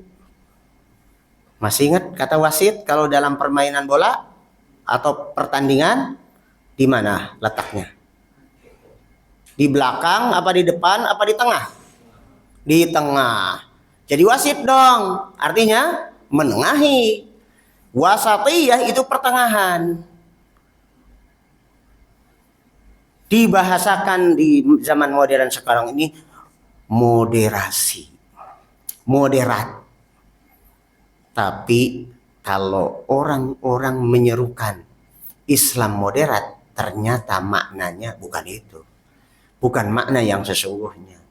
Masih ingat kata wasit kalau dalam permainan bola atau pertandingan? Di mana letaknya? Di belakang, apa di depan, apa di tengah? Di tengah. Jadi wasit dong. Artinya menengahi. Wasatiyah itu pertengahan. Dibahasakan di zaman modern sekarang ini moderasi. Moderat. Tapi kalau orang-orang menyerukan Islam moderat, ternyata maknanya bukan itu. Bukan makna yang sesungguhnya.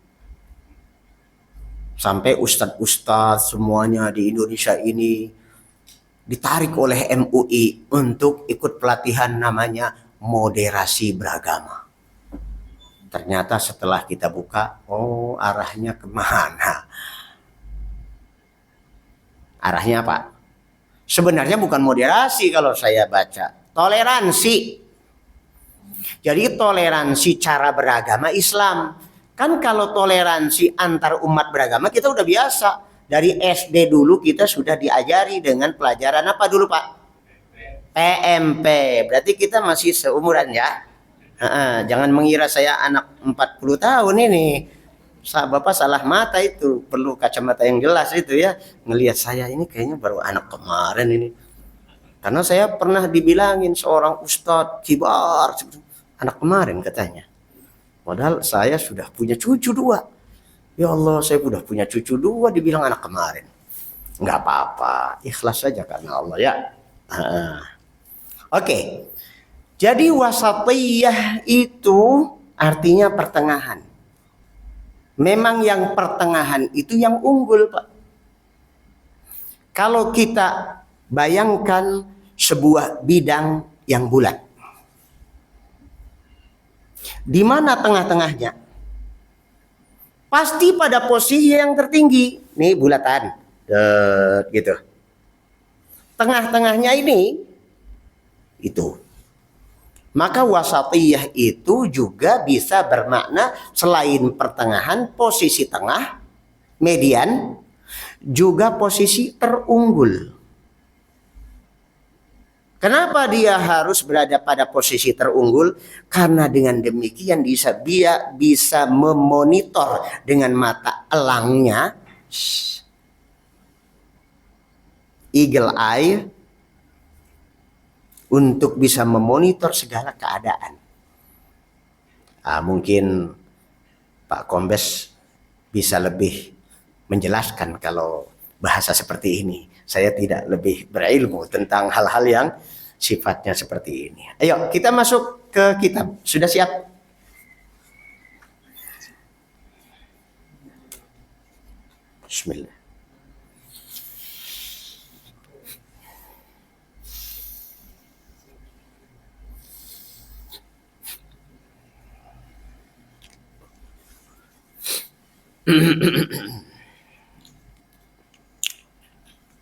Sampai ustadz-ustadz semuanya di Indonesia ini ditarik oleh MUI untuk ikut pelatihan namanya moderasi beragama. Ternyata setelah kita buka, oh arahnya kemana? Arahnya apa? Sebenarnya bukan moderasi kalau saya baca. Toleransi. Jadi toleransi cara beragama Islam. Kan kalau toleransi antar umat beragama kita udah biasa. Dari SD dulu kita sudah diajari dengan pelajaran apa dulu Pak? PMP. Berarti kita masih seumuran ya. Jangan mengira saya anak 40 tahun ini. Bapak salah mata itu. Perlu kacamata yang jelas itu ya. Ngelihat saya ini kayaknya baru anak kemarin ini. Karena saya pernah dibilangin seorang ustadz kibar. Anak kemarin katanya. Padahal saya sudah punya cucu 2. Ya Allah, saya sudah punya cucu 2 dibilang anak kemarin. Nggak apa-apa, ikhlas saja karena Allah ya. Oke. Jadi wasatiyah itu artinya pertengahan. Memang yang pertengahan itu yang unggul, Pak. Kalau kita bayangkan sebuah bidang yang bulat. Di mana tengah-tengahnya? Pasti pada posisi yang tertinggi. Nih bulatan. Gitu. Tengah-tengahnya ini itu. Maka wasatiyah itu juga bisa bermakna selain pertengahan, posisi tengah, median, juga posisi terunggul. Kenapa dia harus berada pada posisi terunggul? Karena dengan demikian dia bisa memonitor dengan mata elangnya, eagle eye, untuk bisa memonitor segala keadaan. Mungkin Pak Kombes bisa lebih menjelaskan kalau bahasa seperti ini. Saya tidak lebih berilmu tentang hal-hal yang sifatnya seperti ini. Ayo kita masuk ke kitab. Sudah siap? Bismillah.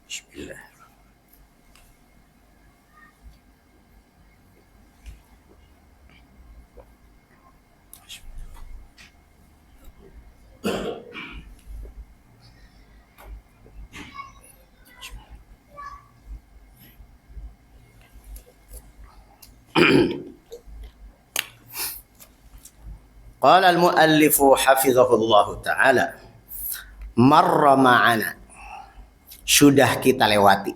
Bismillah. Qala al-muallifu hafizahullahu ta'ala, marra ma'ana, sudah kita lewati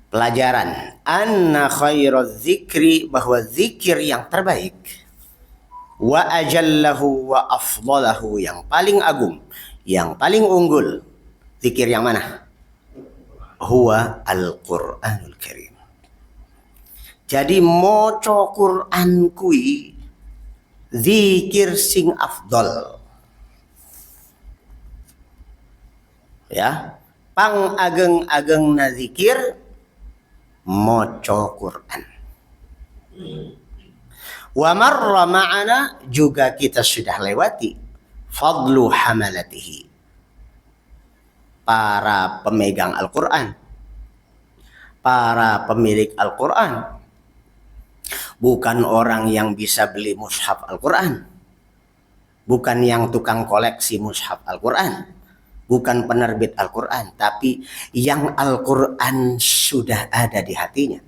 pelajaran anna khairaz zikri, bahwa zikir yang terbaik, wa ajallahu wa afdalahu, yang paling agung, yang paling unggul, zikir yang mana? Huwa al-Qur'anul Karim. Jadi moco Qur'an kui zikir sing afdol. Ya, pang ageng-ageng na zikir moco Quran. Wa marra ma'ana, juga kita sudah lewati fadlu hamalatihi, para pemegang Al-Quran, para pemilik Al-Quran. Bukan orang yang bisa beli mushaf Al-Quran, bukan yang tukang koleksi mushaf Al-Quran, bukan penerbit Al-Quran, tapi yang Al-Quran sudah ada di hatinya,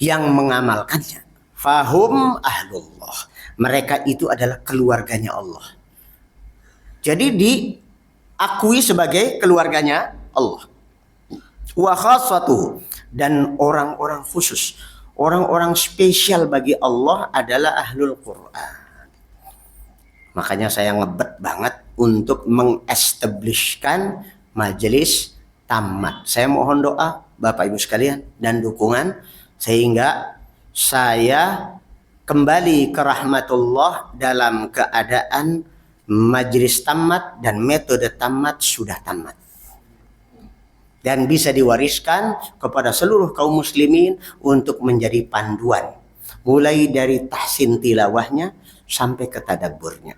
yang mengamalkannya. Fahum ahlullah, mereka itu adalah keluarganya Allah. Jadi diakui sebagai keluarganya Allah. Wa khassatuhu, dan orang-orang khusus, orang-orang spesial bagi Allah adalah ahlul Quran. Makanya saya ngebet banget untuk mengestablishkan majelis tamat. Saya mohon doa Bapak Ibu sekalian dan dukungan sehingga saya kembali ke rahmatullah dalam keadaan majelis tamat dan metode tamat sudah tamat. Dan bisa diwariskan kepada seluruh kaum muslimin untuk menjadi panduan. Mulai dari tahsin tilawahnya sampai ke tadabburnya.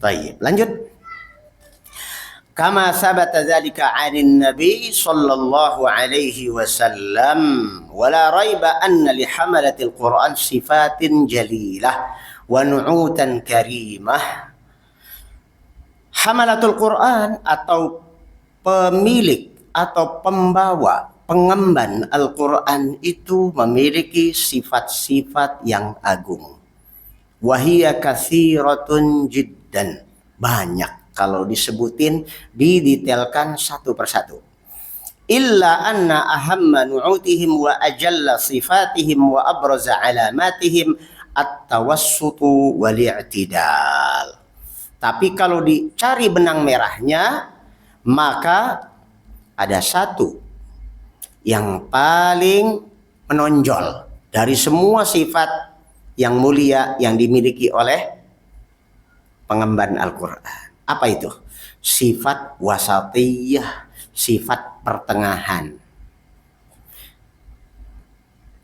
Baik, lanjut. Kama sabata dzalika 'anil Nabi sallallahu alaihi wasallam, wala raiba anna li hamalatil Qur'an sifatin jalilah wa nu'utan karimah. Hamalatul Qur'an atau pemilik atau pembawa, pengemban Al-Quran itu memiliki sifat-sifat yang agung. Wahiyya katsiratun jiddan, banyak kalau disebutin, didetailkan satu persatu. Illa anna ahamma nu'utihim wa ajalla sifatihim wa abraza alamatihim at-tawassutu wal i'tidal. Tapi kalau dicari benang merahnya, maka ada satu yang paling menonjol dari semua sifat yang mulia yang dimiliki oleh pengemban Al-Quran. Apa itu? Sifat wasatiyah, sifat pertengahan.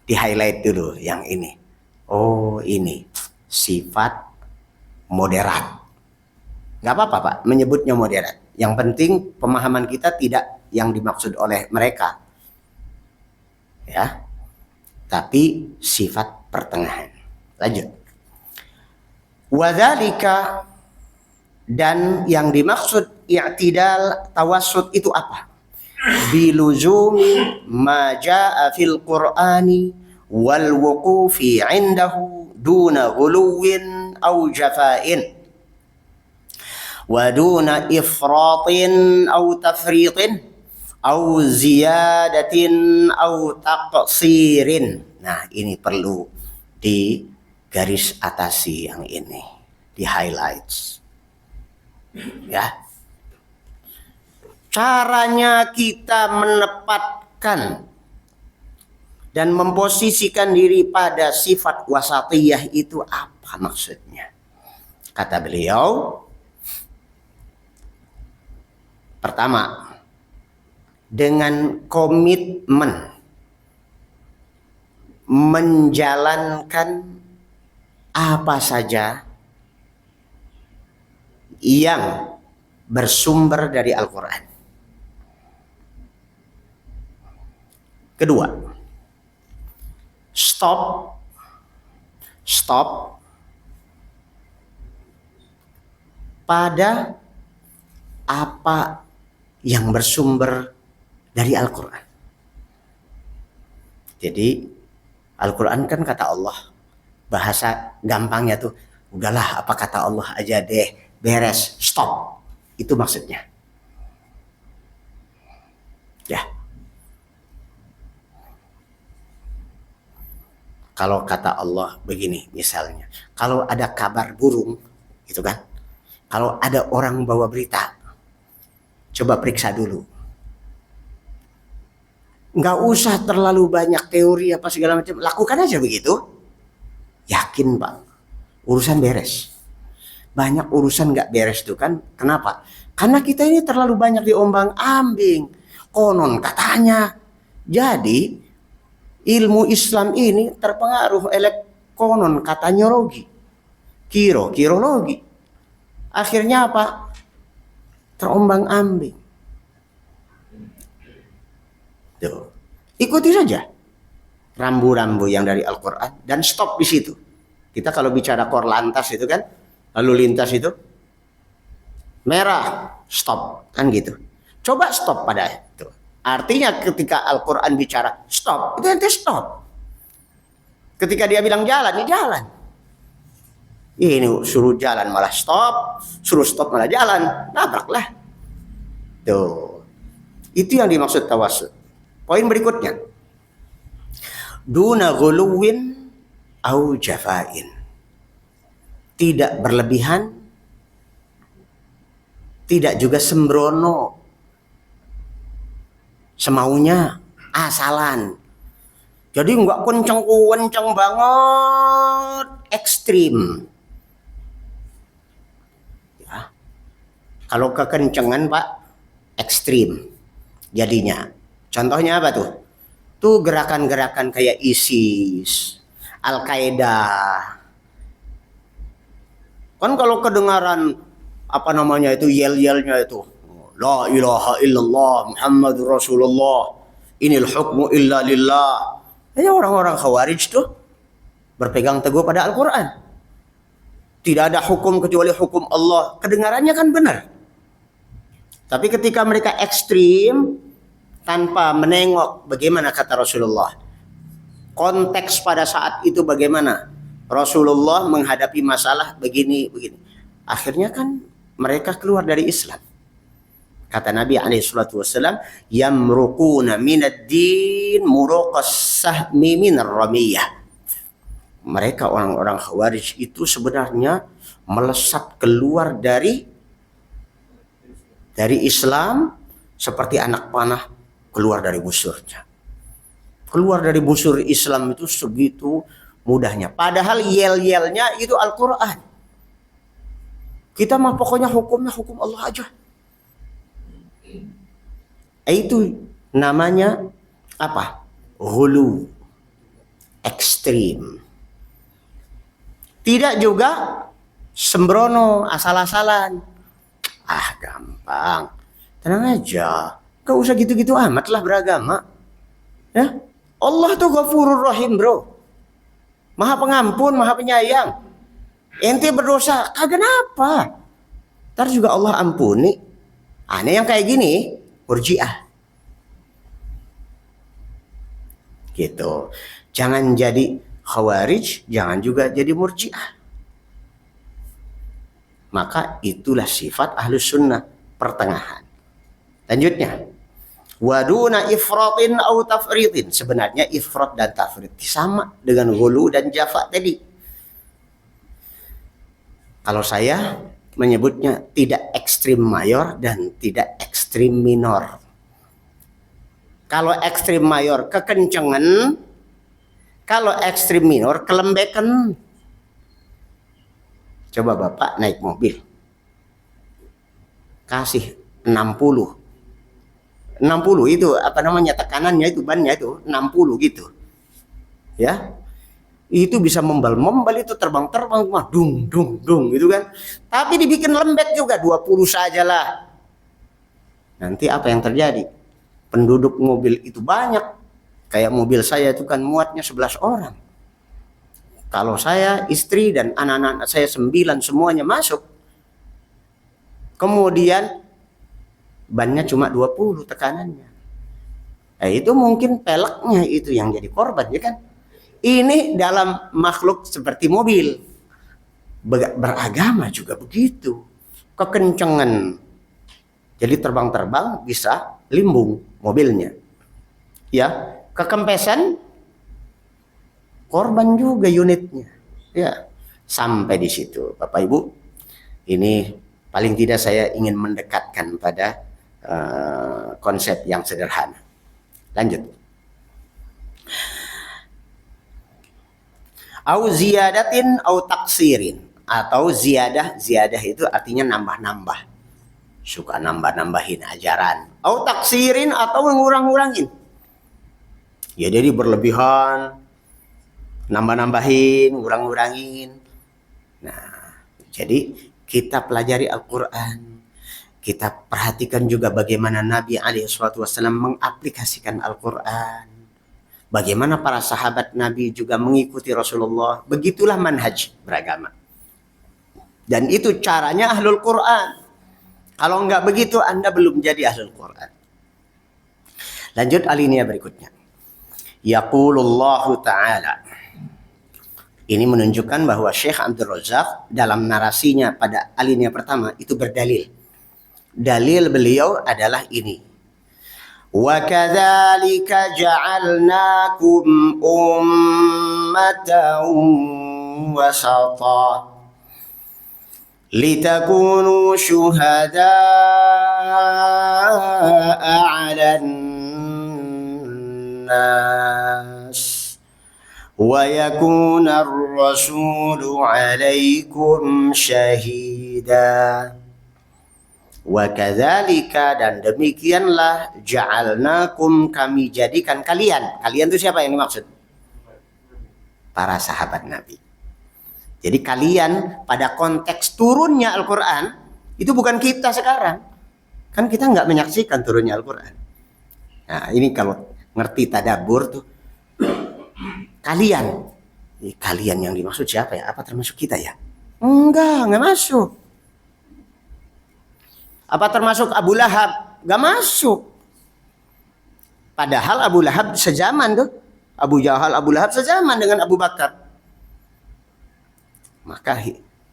Di highlight dulu yang ini. Oh, ini sifat moderat. Gak apa-apa Pak menyebutnya moderat. Yang penting pemahaman kita tidak yang dimaksud oleh mereka. Ya. Tapi sifat pertengahan. Lanjut. Wadzalika, dan yang dimaksud i'tidal tawassut itu apa? Biluzumi ma jaa fil Qur'ani wal wuqufi 'indahu duna ghuluwin aw jafa'in. Waduna ifratin au tafritin au ziyadatin au taqsirin. Nah, ini perlu di garis atasi yang ini, di highlights. Ya. Caranya kita menempatkan dan memposisikan diri pada sifat wasatiyah itu apa maksudnya? Kata beliau, pertama, dengan komitmen menjalankan apa saja yang bersumber dari Al-Quran. Kedua, stop pada apa yang bersumber dari Al-Quran. Jadi Al-Quran kan kata Allah, bahasa gampangnya tuh, udahlah apa kata Allah aja deh, beres, stop. Itu maksudnya. Ya. Kalau kata Allah begini misalnya, kalau ada kabar burung, gitu kan, kalau ada orang bawa berita, coba periksa dulu. Nggak usah terlalu banyak teori apa segala macam, lakukan aja begitu. Yakin Pak, urusan beres. Banyak urusan nggak beres tuh kan, kenapa? Karena kita ini terlalu banyak diombang-ambing, konon katanya. Jadi ilmu Islam ini terpengaruh oleh konon katanya rogi, kirologi. Akhirnya apa? Terombang-ambing. Tuh. Ikuti saja rambu-rambu yang dari Al-Quran dan stop di situ. Kita kalau bicara korlantas itu kan, lalu lintas itu merah, stop, kan gitu. Coba stop pada itu. Artinya ketika Al-Quran bicara stop, itu nanti stop. Ketika dia bilang jalan, ya jalan. Ini suruh jalan malah stop, suruh stop malah jalan, nabraklah. Tuh. Itu yang dimaksud tawasul. Poin berikutnya, duna ghuluwin au jafain. Tidak berlebihan, tidak juga sembrono, semaunya, asalan. Jadi nggak kenceng banget, ekstrim. Ya. Kalau kekencengan Pak, ekstrim jadinya. Contohnya apa tuh? Tuh gerakan-gerakan kayak ISIS, Al-Qaeda. Kan kalau kedengaran apa namanya itu yel-yelnya itu, la ilaha illallah Muhammadur Rasulullah, inil hukmu illa lillah. Hanya orang-orang Khawarij tuh berpegang teguh pada Al-Quran. Tidak ada hukum kecuali hukum Allah. Kedengarannya kan benar. Tapi ketika mereka ekstrim, tanpa menengok bagaimana kata Rasulullah, konteks pada saat itu bagaimana Rasulullah menghadapi masalah begini. Akhirnya kan mereka keluar dari Islam. Kata Nabi SAW, yamruquna minad din muruqas sahmi minar ramiyah. Mereka orang-orang Khawarij itu sebenarnya melesat keluar dari Islam seperti anak panah keluar dari busurnya. Keluar dari busur Islam itu segitu mudahnya. Padahal yel-yelnya itu Al-Quran. Kita mah pokoknya hukumnya hukum Allah aja. Itu namanya apa? Hulu. Ekstrim. Tidak juga sembrono, asal-asalan. Ah, gampang. Tenang aja. Gak usah gitu-gitu amat lah beragama. Ya? Allah tuh Ghafurur Rahim, bro. Maha pengampun, maha penyayang. Ente berdosa, kagak apa. Ntar juga Allah ampuni. Aneh yang kayak gini, Murji'ah. Gitu. Jangan jadi Khawarij, jangan juga jadi Murji'ah. Maka itulah sifat Ahlus Sunnah, pertengahan. Lanjutnya, waduna ifratin au tafritin. Sebenarnya ifrat dan tafrit sama dengan ghulu dan jafa tadi. Kalau saya menyebutnya tidak ekstrim mayor dan tidak ekstrim minor. Kalau ekstrim mayor kekencengan, kalau ekstrim minor kelembekan. Coba Bapak naik mobil, kasih 60 itu apa namanya, tekanannya itu, bannya itu 60 gitu. Ya. Itu bisa membal itu, terbang mah dung gitu kan. Tapi dibikin lembek juga 20 sajalah. Nanti apa yang terjadi? Penduduk mobil itu banyak. Kayak mobil saya itu kan muatnya 11 orang. Kalau saya, istri dan anak-anak saya 9 semuanya masuk. Kemudian bannya cuma 20 tekanannya. Itu mungkin peleknya itu yang jadi korban, ya kan? Ini dalam makhluk seperti mobil. Beragama juga begitu. Kekencengan. Jadi terbang-terbang bisa limbung mobilnya. Ya, kekempesan korban juga unitnya. Ya, sampai di situ Bapak Ibu. Ini paling tidak saya ingin mendekatkan pada konsep yang sederhana. Lanjut. Au ziyadatin au taksirin, atau ziyadah itu artinya nambah-nambah, suka nambah-nambahin ajaran. Au taksirin, atau ngurang-ngurangin, ya jadi berlebihan, nambah-nambahin, ngurang-ngurangin. Nah, jadi kita pelajari Al-Quran, kita perhatikan juga bagaimana Nabi SAW mengaplikasikan Al-Quran. Bagaimana para sahabat Nabi juga mengikuti Rasulullah. Begitulah manhaj beragama. Dan itu caranya ahlul Quran. Kalau enggak begitu, Anda belum jadi ahlul Quran. Lanjut alinea berikutnya. Yaqulullahu ta'ala. Ini menunjukkan bahwa Syekh Abdul Razak dalam narasinya pada alinea pertama itu berdalil. Dalil beliau adalah ini. وَكَذَلِكَ جَعَلْنَاكُمْ أُمَّةً وَسَطًا لِتَكُونُوا شُهَدَاءَ عَلَى النَّاسِ وَيَكُونَ الرَّسُولُ عَلَيْكُمْ شَهِيدًا. Wa kadzalika, dan demikianlah, ja'alnakum, kami jadikan kalian. Kalian itu siapa yang dimaksud? Para sahabat Nabi. Jadi kalian pada konteks turunnya Al-Quran itu bukan kita sekarang. Kan kita nggak menyaksikan turunnya Al-Quran. Nah, ini kalau ngerti tadabbur tuh, kalian. Kalian yang dimaksud siapa ya? Apa termasuk kita ya? Enggak masuk. Apa termasuk Abu Lahab? Gak masuk. Padahal Abu Lahab sezaman tuh. Abu Jahal, Abu Lahab sezaman dengan Abu Bakar. Maka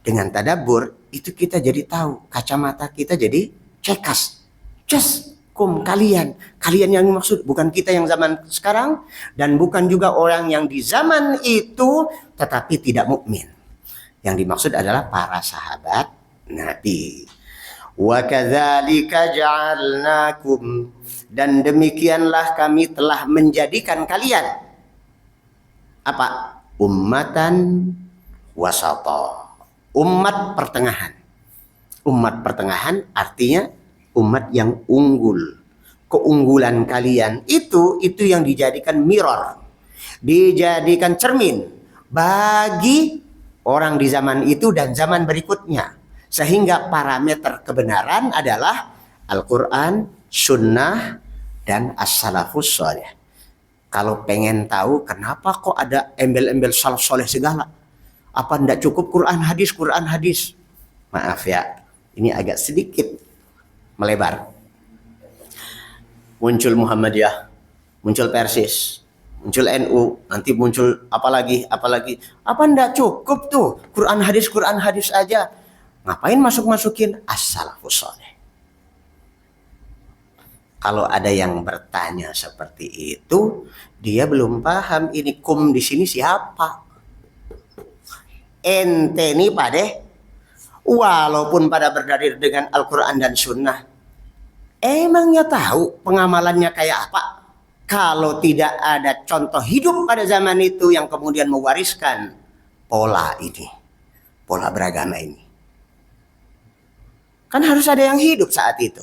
dengan tadabbur itu kita jadi tahu. Kacamata kita jadi cekas. Kalian. Kalian yang dimaksud. Bukan kita yang zaman sekarang. Dan bukan juga orang yang di zaman itu tetapi tidak mukmin. Yang dimaksud adalah para sahabat Nabi. Wa kadzalika ja'alnakum, dan demikianlah kami telah menjadikan kalian apa? Ummatan wasata. Umat pertengahan. Umat pertengahan artinya umat yang unggul. Keunggulan kalian itu yang dijadikan mirror. Dijadikan cermin bagi orang di zaman itu dan zaman berikutnya. Sehingga parameter kebenaran adalah Al-Quran, Sunnah, dan As-Salafus Sholeh. Kalau pengen tahu kenapa kok ada embel-embel salaf soleh segala, apa tidak cukup Quran hadis? Maaf ya, ini agak sedikit melebar. Muncul Muhammadiyah, muncul Persis, muncul NU, nanti muncul apalagi. Apa tidak cukup tuh Quran hadis aja? Ngapain masukin as-salafus saleh? Kalau ada yang bertanya seperti itu, dia belum paham ini kum di sini siapa. Ente nih pade, walaupun pada berdalil dengan Al-Quran dan Sunnah, emangnya tahu pengamalannya kayak apa? Kalau tidak ada contoh hidup pada zaman itu yang kemudian mewariskan pola ini. pola beragama ini. Kan harus ada yang hidup saat itu.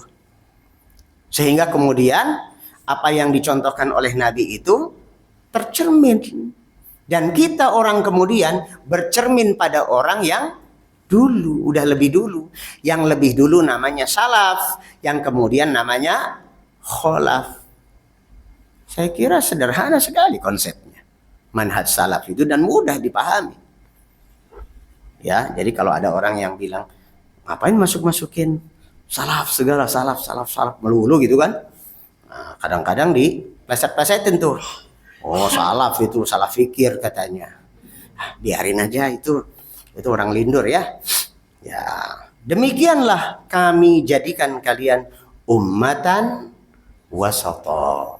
Sehingga kemudian apa yang dicontohkan oleh Nabi itu tercermin. Dan kita orang kemudian bercermin pada orang yang dulu, udah lebih dulu. Yang lebih dulu namanya salaf, yang kemudian namanya kholaf. Saya kira sederhana sekali konsepnya. Manhaj salaf itu dan mudah dipahami. Ya, jadi kalau ada orang yang bilang, ngapain masuk-masukin salaf segala, salaf melulu gitu kan. Nah, kadang-kadang dipleset-plesetin tuh. Oh, salaf itu salah fikir katanya. Biarin aja itu orang lindur ya. Ya, demikianlah kami jadikan kalian ummatan wasata.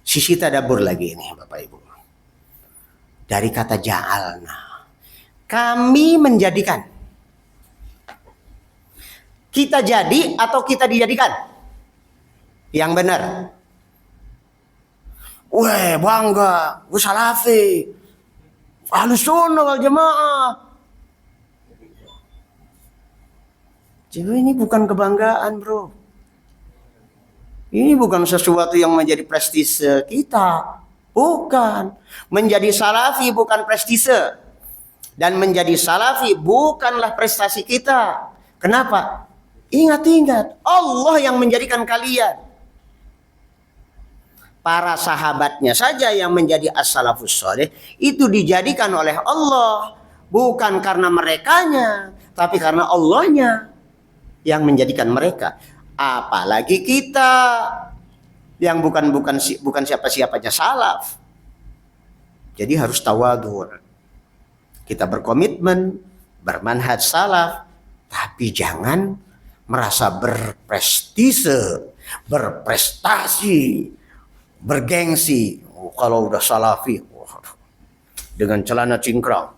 Sisi tadabbur lagi ini Bapak Ibu. Dari kata ja'alna. Kami menjadikan. Kita jadi atau kita dijadikan? Yang benar. Weh, bangga. Gue salafi. Ahlus sunnah wal jamaah. Jadi ini bukan kebanggaan bro. Ini bukan sesuatu yang menjadi prestise kita. Bukan. Menjadi salafi bukan prestise. Dan menjadi salafi bukanlah prestasi kita. Kenapa? Ingat-ingat. Allah yang menjadikan kalian. Para sahabatnya saja yang menjadi as-salafus sholeh. Itu dijadikan oleh Allah. Bukan karena merekanya. Tapi karena Allahnya yang menjadikan mereka. Apalagi kita yang bukan siapa-siapanya salaf. Jadi harus tawadhu. Kita berkomitmen, bermanhaj salaf, tapi jangan merasa berprestise, berprestasi, bergengsi. Oh, kalau udah salafi, dengan celana cingkrang,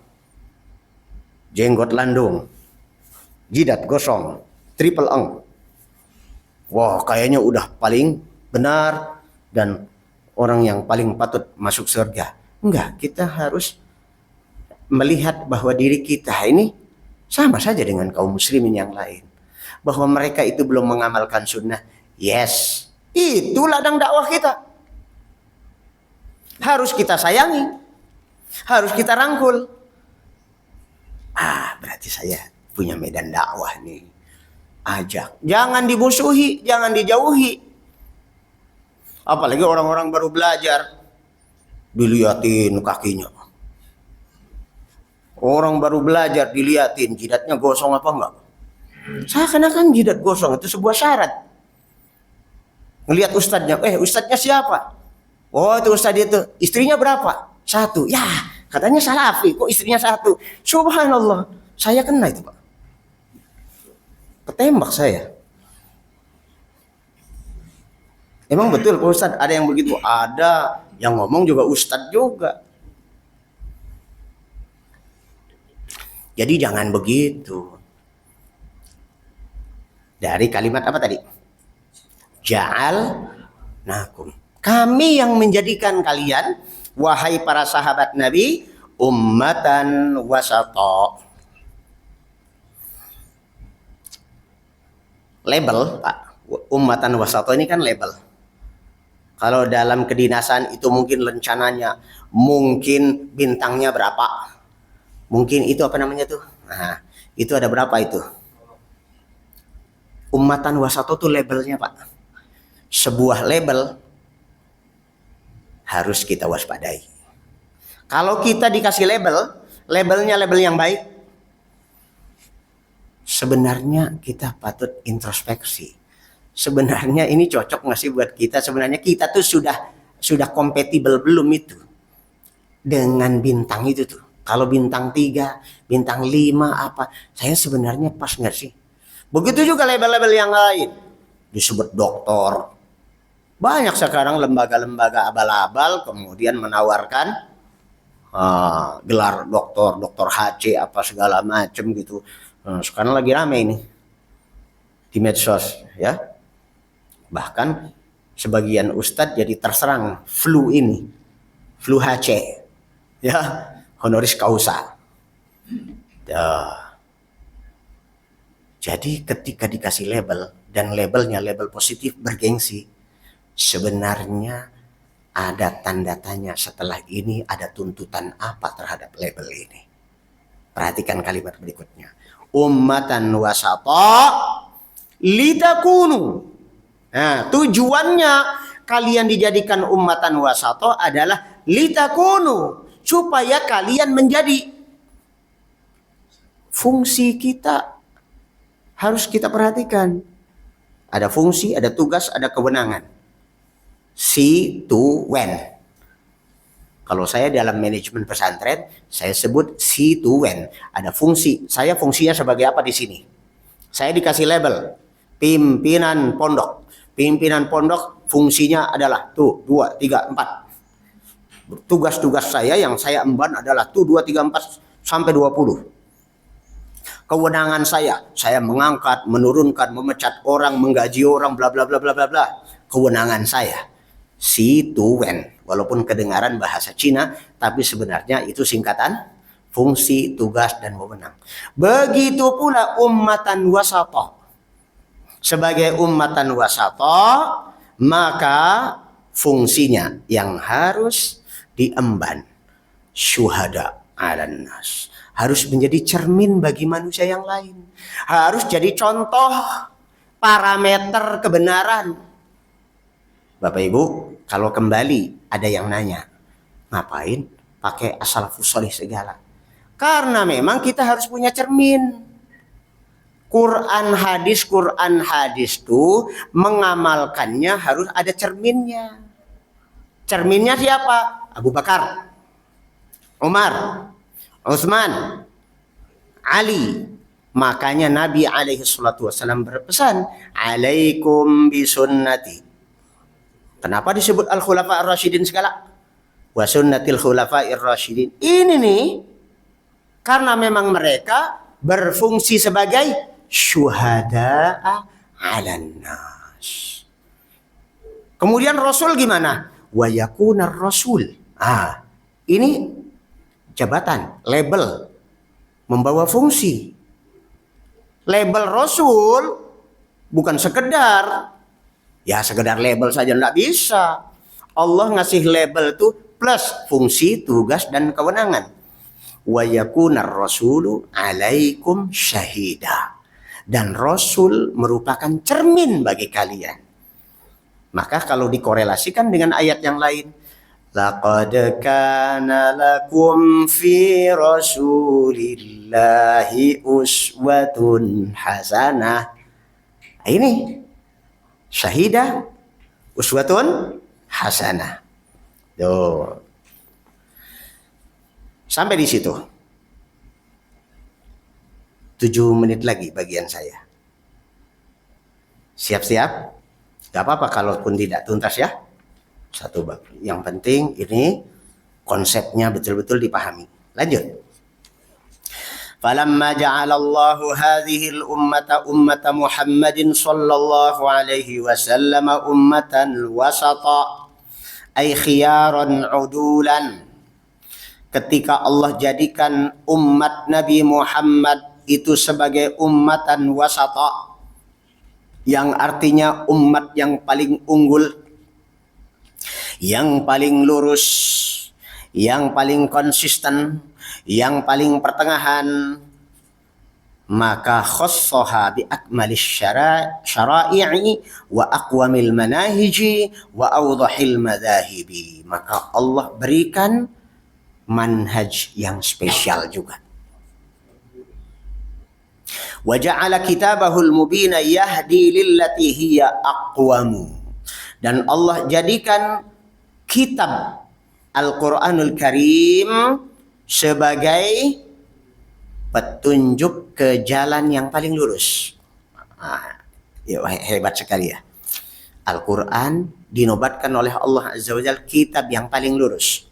jenggot landung, jidat gosong, triple eng. Wah, kayaknya udah paling benar dan orang yang paling patut masuk surga. Enggak, kita harus melihat bahwa diri kita ini sama saja dengan kaum muslimin yang lain. Bahwa mereka itu belum mengamalkan sunnah. Yes, itu ladang dakwah kita. Harus kita sayangi. Harus kita rangkul. Berarti saya punya medan dakwah nih. Ajak. Jangan dimusuhi, jangan dijauhi. Apalagi orang-orang baru belajar. Dilihatin kakinya. Orang baru belajar dilihatin jidatnya gosong apa enggak. Seakan-akan jidat gosong itu sebuah syarat. Ngelihat ustadznya, ustadznya siapa? Oh itu ustadz itu, istrinya berapa? 1. Ya katanya salafi, kok istrinya 1? Subhanallah, saya kena itu Pak. Ketembak saya. Emang betul Pak Ustadz ada yang begitu? Ada, yang ngomong juga Ustadz juga. Jadi jangan begitu. Dari kalimat apa tadi? Ja'alnakum. Kami yang menjadikan kalian, wahai para sahabat Nabi, ummatan wasata. Label, Pak. Ummatan wasata ini kan label. Kalau dalam kedinasan itu mungkin rencananya, mungkin bintangnya berapa. Mungkin itu apa namanya tuh? Nah, itu ada berapa itu? Ummatan wasata itu labelnya Pak. Sebuah label harus kita waspadai. Kalau kita dikasih labelnya label yang baik, sebenarnya kita patut introspeksi. Sebenarnya ini cocok nggak sih buat kita? Sebenarnya kita tuh sudah kompatibel belum itu dengan bintang itu tuh. Kalau bintang 3, bintang 5 apa? Saya sebenarnya pas nggak sih? Begitu juga label-label yang lain. Disebut doktor. Banyak sekarang lembaga-lembaga abal-abal kemudian menawarkan gelar doktor HC apa segala macam gitu. Sekarang lagi rame ini di medsos ya. Bahkan sebagian ustadz jadi terserang flu HC ya, honoris causa. Dah. Jadi ketika dikasih label, dan labelnya label positif bergengsi, sebenarnya ada tanda tanya setelah ini, ada tuntutan apa terhadap label ini. Perhatikan kalimat berikutnya. Ummatan wasata litakunu. Nah, tujuannya kalian dijadikan ummatan wasata adalah litakunu, supaya kalian menjadi. Fungsi kita harus kita perhatikan. Ada fungsi, ada tugas, ada kewenangan. See to when. Kalau saya dalam manajemen pesantren, saya sebut see to when. Ada fungsi. Saya fungsinya sebagai apa di sini? Saya dikasih label pimpinan pondok. Pimpinan pondok fungsinya adalah 2, 3, 4. Tugas-tugas saya yang saya emban adalah 2, 3, 4 sampai 20. Kewenangan saya mengangkat, menurunkan, memecat orang, menggaji orang, bla bla bla bla bla bla. Kewenangan saya. See to when. Walaupun kedengaran bahasa Cina, tapi sebenarnya itu singkatan fungsi, tugas, dan wewenang. Begitu pula ummatan wasata. Sebagai ummatan wasata, maka fungsinya yang harus diemban syuhada 'alan nas. Harus menjadi cermin bagi manusia yang lain. Harus jadi contoh parameter kebenaran. Bapak Ibu, kalau kembali ada yang nanya, ngapain pakai as-salafus shalih segala? Karena memang kita harus punya cermin. Quran hadis itu mengamalkannya harus ada cerminnya. Cerminnya siapa? Abu Bakar, Umar, Utsman, Ali. Makanya Nabi alaihi salatu wasallam berpesan, alaikum bisunnati. Kenapa disebut al-khulafa ar-rasyidin segala? Wa sunnatil khulafa ar-rasyidin. Ini nih, karena memang mereka berfungsi sebagai syuhada'a 'alan nas. Kemudian Rasul gimana? Wa yakunar rasul. Ini jabatan, label, membawa fungsi. Label Rasul bukan sekedar label saja, enggak bisa. Allah ngasih label itu plus fungsi, tugas, dan kewenangan. Wa yakunar rasulu 'alaikum syahida. Dan Rasul merupakan cermin bagi kalian. Maka kalau dikorelasikan dengan ayat yang lain, laqad kana lakum fi rasulillahi uswatun hasanah. Ini syahidah, uswatun hasanah. Tuh. Sampai di situ. 7 menit lagi bagian saya. Siap-siap? Gak apa-apa kalaupun tidak tuntas ya. Satu bab. Yang penting ini konsepnya betul-betul dipahami. Lanjut. Falamma ja'alallahu hadhihi al-ummata ummata Muhammadin sallallahu alaihi wasallam ummatan wasata ay khiyaran udulan. Ketika Allah jadikan umat Nabi Muhammad itu sebagai ummatan wasata, yang artinya umat yang paling unggul, yang paling lurus, yang paling konsisten, yang paling pertengahan, maka khassaha bi akmalis syara'i wa aqwamil manahiji wa awdahil madhahibi. Maka Allah berikan manhaj yang spesial juga. Wa ja'ala kitabahul mubina yahdi lillati hiya aqwamu. Dan Allah jadikan kitab Al-Quranul Karim sebagai petunjuk ke jalan yang paling lurus. Hebat sekali ya. Al-Quran dinobatkan oleh Allah Azza wa Jalla kitab yang paling lurus.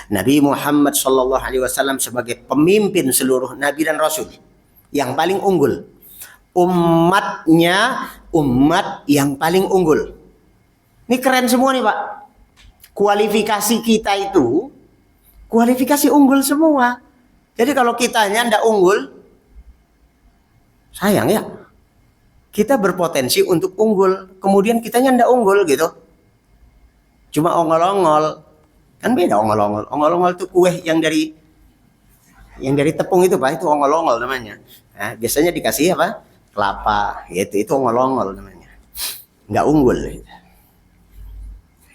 Nabi Muhammad SAW sebagai pemimpin seluruh Nabi dan Rasul yang paling unggul. Umatnya umat yang paling unggul. Ini keren semua nih Pak. Kualifikasi kita itu kualifikasi unggul semua. Jadi kalau kitanya ndak unggul, sayang ya. Kita berpotensi untuk unggul, kemudian kitanya ndak unggul gitu. Cuma ongol-ongol. Kan beda ongol-ongol. Ongol-ongol itu kue yang dari tepung itu Pak, itu ongol-ongol namanya. Nah, biasanya dikasih apa? Kelapa, gitu. Itu ongol-ongol namanya. Nggak unggul. Gitu.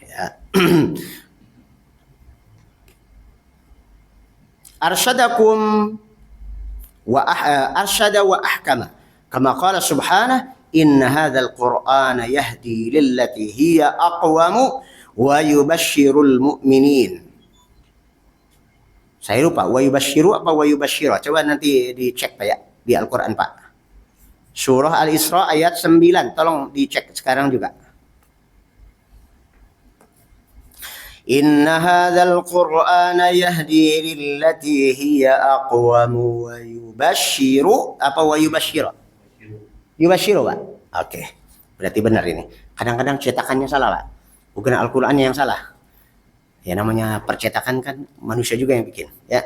Ya. Arsyadakum arsyada wa ahkama. Kama qala subhanahu, inna hadzal qur'ana yahdi lillati hiya aqwamu wa yubashshirul mu'minin. Saya lupa, wa yubashshiru apa wa yubashshira. Coba nanti dicek Pak ya di Al-Qur'an Pak. Surah Al-Isra ayat 9, tolong dicek sekarang juga. Inna hadzal qur'ana yahdi lillati hiya aqwamu wa yubashshiru apa wa yubashshira? Yubashshiru Pak. Oke. Berarti benar ini. Kadang-kadang cetakannya salah Pak. Bukan Al-Qur'annya yang salah. Ya namanya percetakan kan manusia juga yang bikin, ya.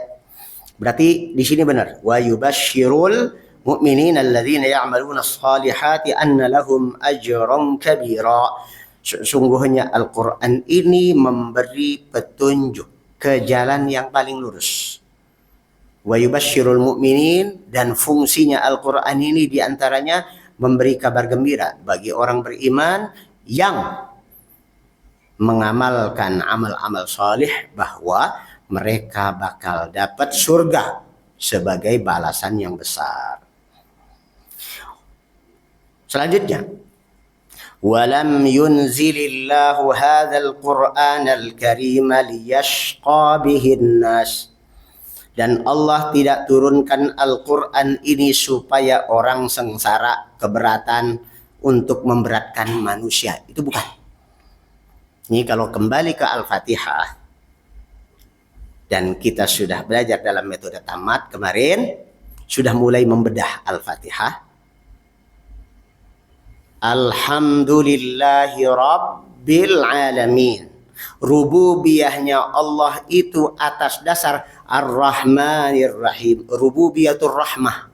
Berarti di sini benar. Wa yubashshirul mu'minina alladzina ya'maluna as-salihati anna lahum ajran kabira. Sungguhnya Al-Quran ini memberi petunjuk ke jalan yang paling lurus. Wa yubashshirul mu'minin, dan fungsinya Al-Quran ini diantaranya memberi kabar gembira bagi orang beriman yang mengamalkan amal-amal salih bahwa mereka bakal dapat surga sebagai balasan yang besar. Selanjutnya, walam yunzilillahu hadzal qur'anal karim liyashqa bihin nas. Dan Allah tidak turunkan Al-Quran ini supaya orang sengsara, keberatan, untuk memberatkan manusia. Itu bukan. Ini kalau kembali ke Al-Fatihah, dan kita sudah belajar dalam metode tamat kemarin, sudah mulai membedah Al-Fatihah. Alhamdulillahi Rabbil Alamin. Rububiyahnya Allah itu atas dasar Ar-Rahmanir Rahim. Rububiyatur Rahmah.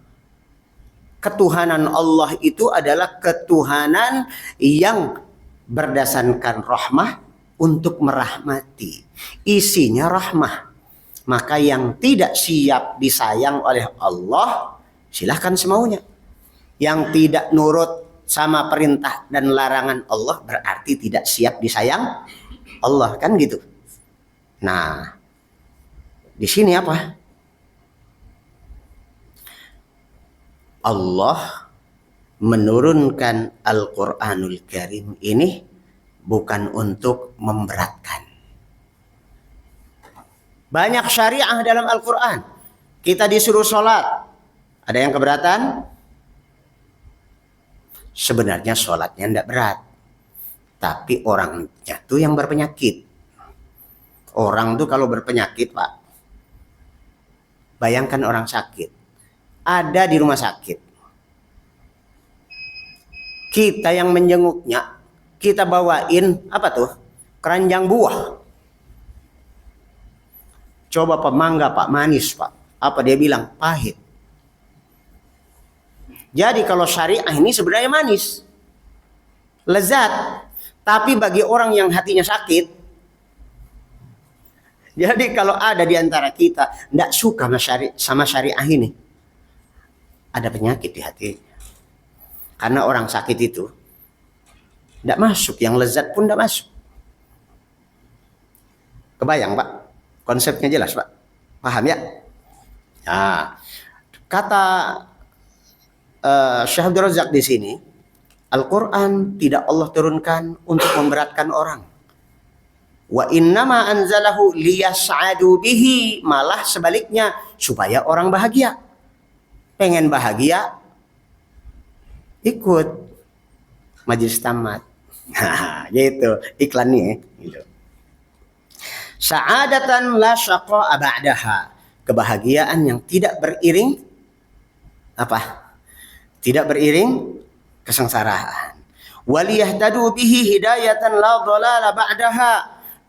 Ketuhanan Allah itu adalah ketuhanan yang berdasarkan rahmah untuk merahmati. Isinya rahmah. Maka yang tidak siap disayang oleh Allah, silahkan semaunya. Yang tidak nurut sama perintah dan larangan Allah berarti tidak siap disayang Allah, kan gitu. Nah, di sini apa? Allah menurunkan Al-Quranul Karim ini bukan untuk memberatkan. Banyak syariah dalam Al-Quran. Kita disuruh sholat. Ada yang keberatan? Sebenarnya sholatnya tidak berat. Tapi orangnya tuh yang berpenyakit. Orang tuh kalau berpenyakit Pak, bayangkan orang sakit. Ada di rumah sakit. Kita yang menjenguknya, kita bawain apa tuh? Keranjang buah. Coba Pak, mangga Pak, manis Pak. Apa dia bilang? Pahit. Jadi kalau syariah ini sebenarnya manis. Lezat. Tapi bagi orang yang hatinya sakit, jadi kalau ada di antara kita tidak suka sama syariah ini, ada penyakit di hati. Karena orang sakit itu tidak masuk, yang lezat pun tidak masuk. Kebayang Pak? Konsepnya jelas Pak? Paham ya? Nah, kata Syekh Abdul Razak di sini, Al-Quran tidak Allah turunkan untuk memberatkan orang. Wa innama anzalahu liyas'adu bihi, malah sebaliknya supaya orang bahagia. Pengen bahagia, ikut majelis tamat. Nah, gitu iklannya gitu. Sa'adatan la syaqa'a ba'daha. Kebahagiaan yang tidak beriring apa? Tidak beriring kesengsaraan. Waliyahtadu bihi hidayatan la dhalala ba'daha,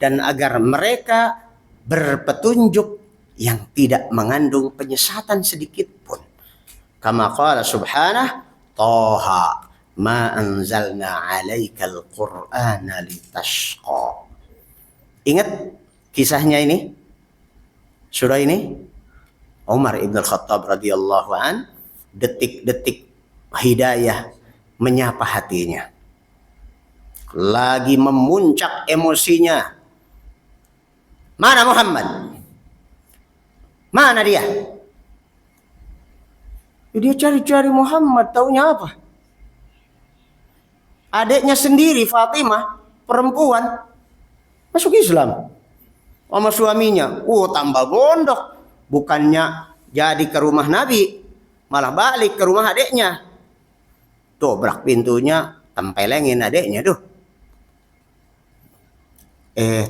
dan agar mereka berpetunjuk yang tidak mengandung penyesatan sedikit pun. Kama qala subhanahu, Toha ma anzalna alaikal qur'ana litashqa. Ingat kisahnya ini? Surah ini? Umar ibn al-Khattab radhiyallahu an, detik-detik hidayah menyapa hatinya. Lagi memuncak emosinya. Mana Muhammad? Mana dia? Dia cari-cari Muhammad, taunya apa? Adiknya sendiri Fatimah, perempuan, masuk Islam sama suaminya. Tambah gondok. Bukannya jadi ke rumah Nabi, malah balik ke rumah adiknya. Dobrak pintunya, tempelengin adiknya tuh.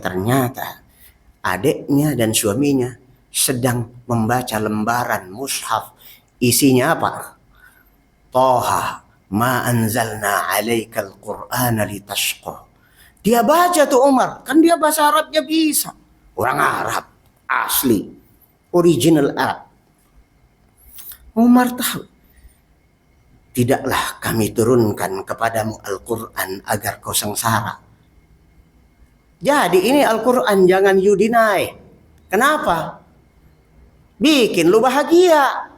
Ternyata adiknya dan suaminya sedang membaca lembaran mushaf. Isinya apa? Toha ma anzalna alaikal qur'ana litashqa. Dia baca tuh Umar, kan dia bahasa Arabnya bisa. Orang Arab asli, original Arab. Umar tahu, tidaklah kami turunkan kepadamu Al-Quran agar kau sengsara. Jadi ini Al-Quran jangan you deny. Kenapa? Bikin lu bahagia,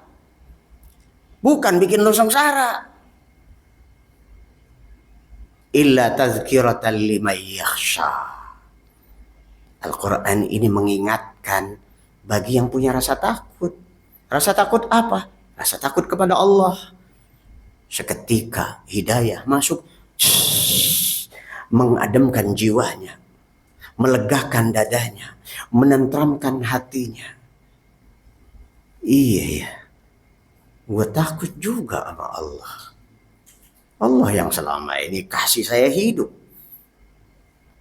bukan bikin lu sengsara. Illa tazkiratan liman yakhsha. Al-Quran ini mengingatkan bagi yang punya rasa takut. Rasa takut apa? Rasa takut kepada Allah. Seketika hidayah masuk, mengademkan jiwanya, melegakan dadanya, menenteramkan hatinya. Iya ya, gue takut juga sama Allah. Allah yang selama ini kasih saya hidup.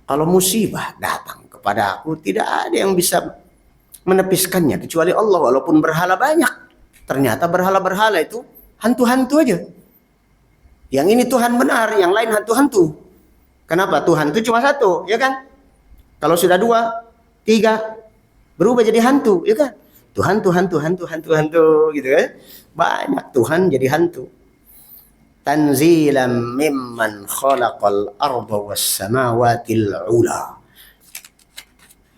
Kalau musibah datang kepada aku, tidak ada yang bisa menepiskannya kecuali Allah. Walaupun berhala banyak, ternyata berhala-berhala itu hantu-hantu aja. Yang ini Tuhan benar, yang lain hantu-hantu. Kenapa? Tuhan itu cuma satu, ya kan? Kalau sudah 2, 3, berubah jadi hantu, ya kan? Tuhan, gitu kan? Banyak Tuhan jadi hantu. Tanzilam mimman khalaqal arda was samawatil ula.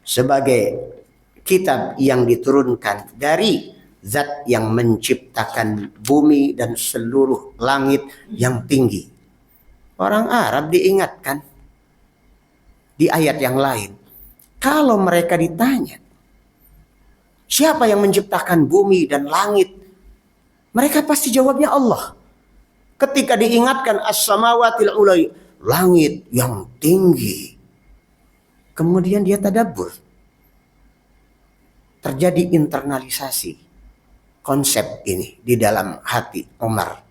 Sebagai kitab yang diturunkan dari zat yang menciptakan bumi dan seluruh langit yang tinggi. Orang Arab diingatkan di ayat yang lain. Kalau mereka ditanya, siapa yang menciptakan bumi dan langit? Mereka pasti jawabnya Allah. Ketika diingatkan as-samawatil ula, langit yang tinggi. Kemudian dia tadabbur. Terjadi internalisasi konsep ini di dalam hati Umar.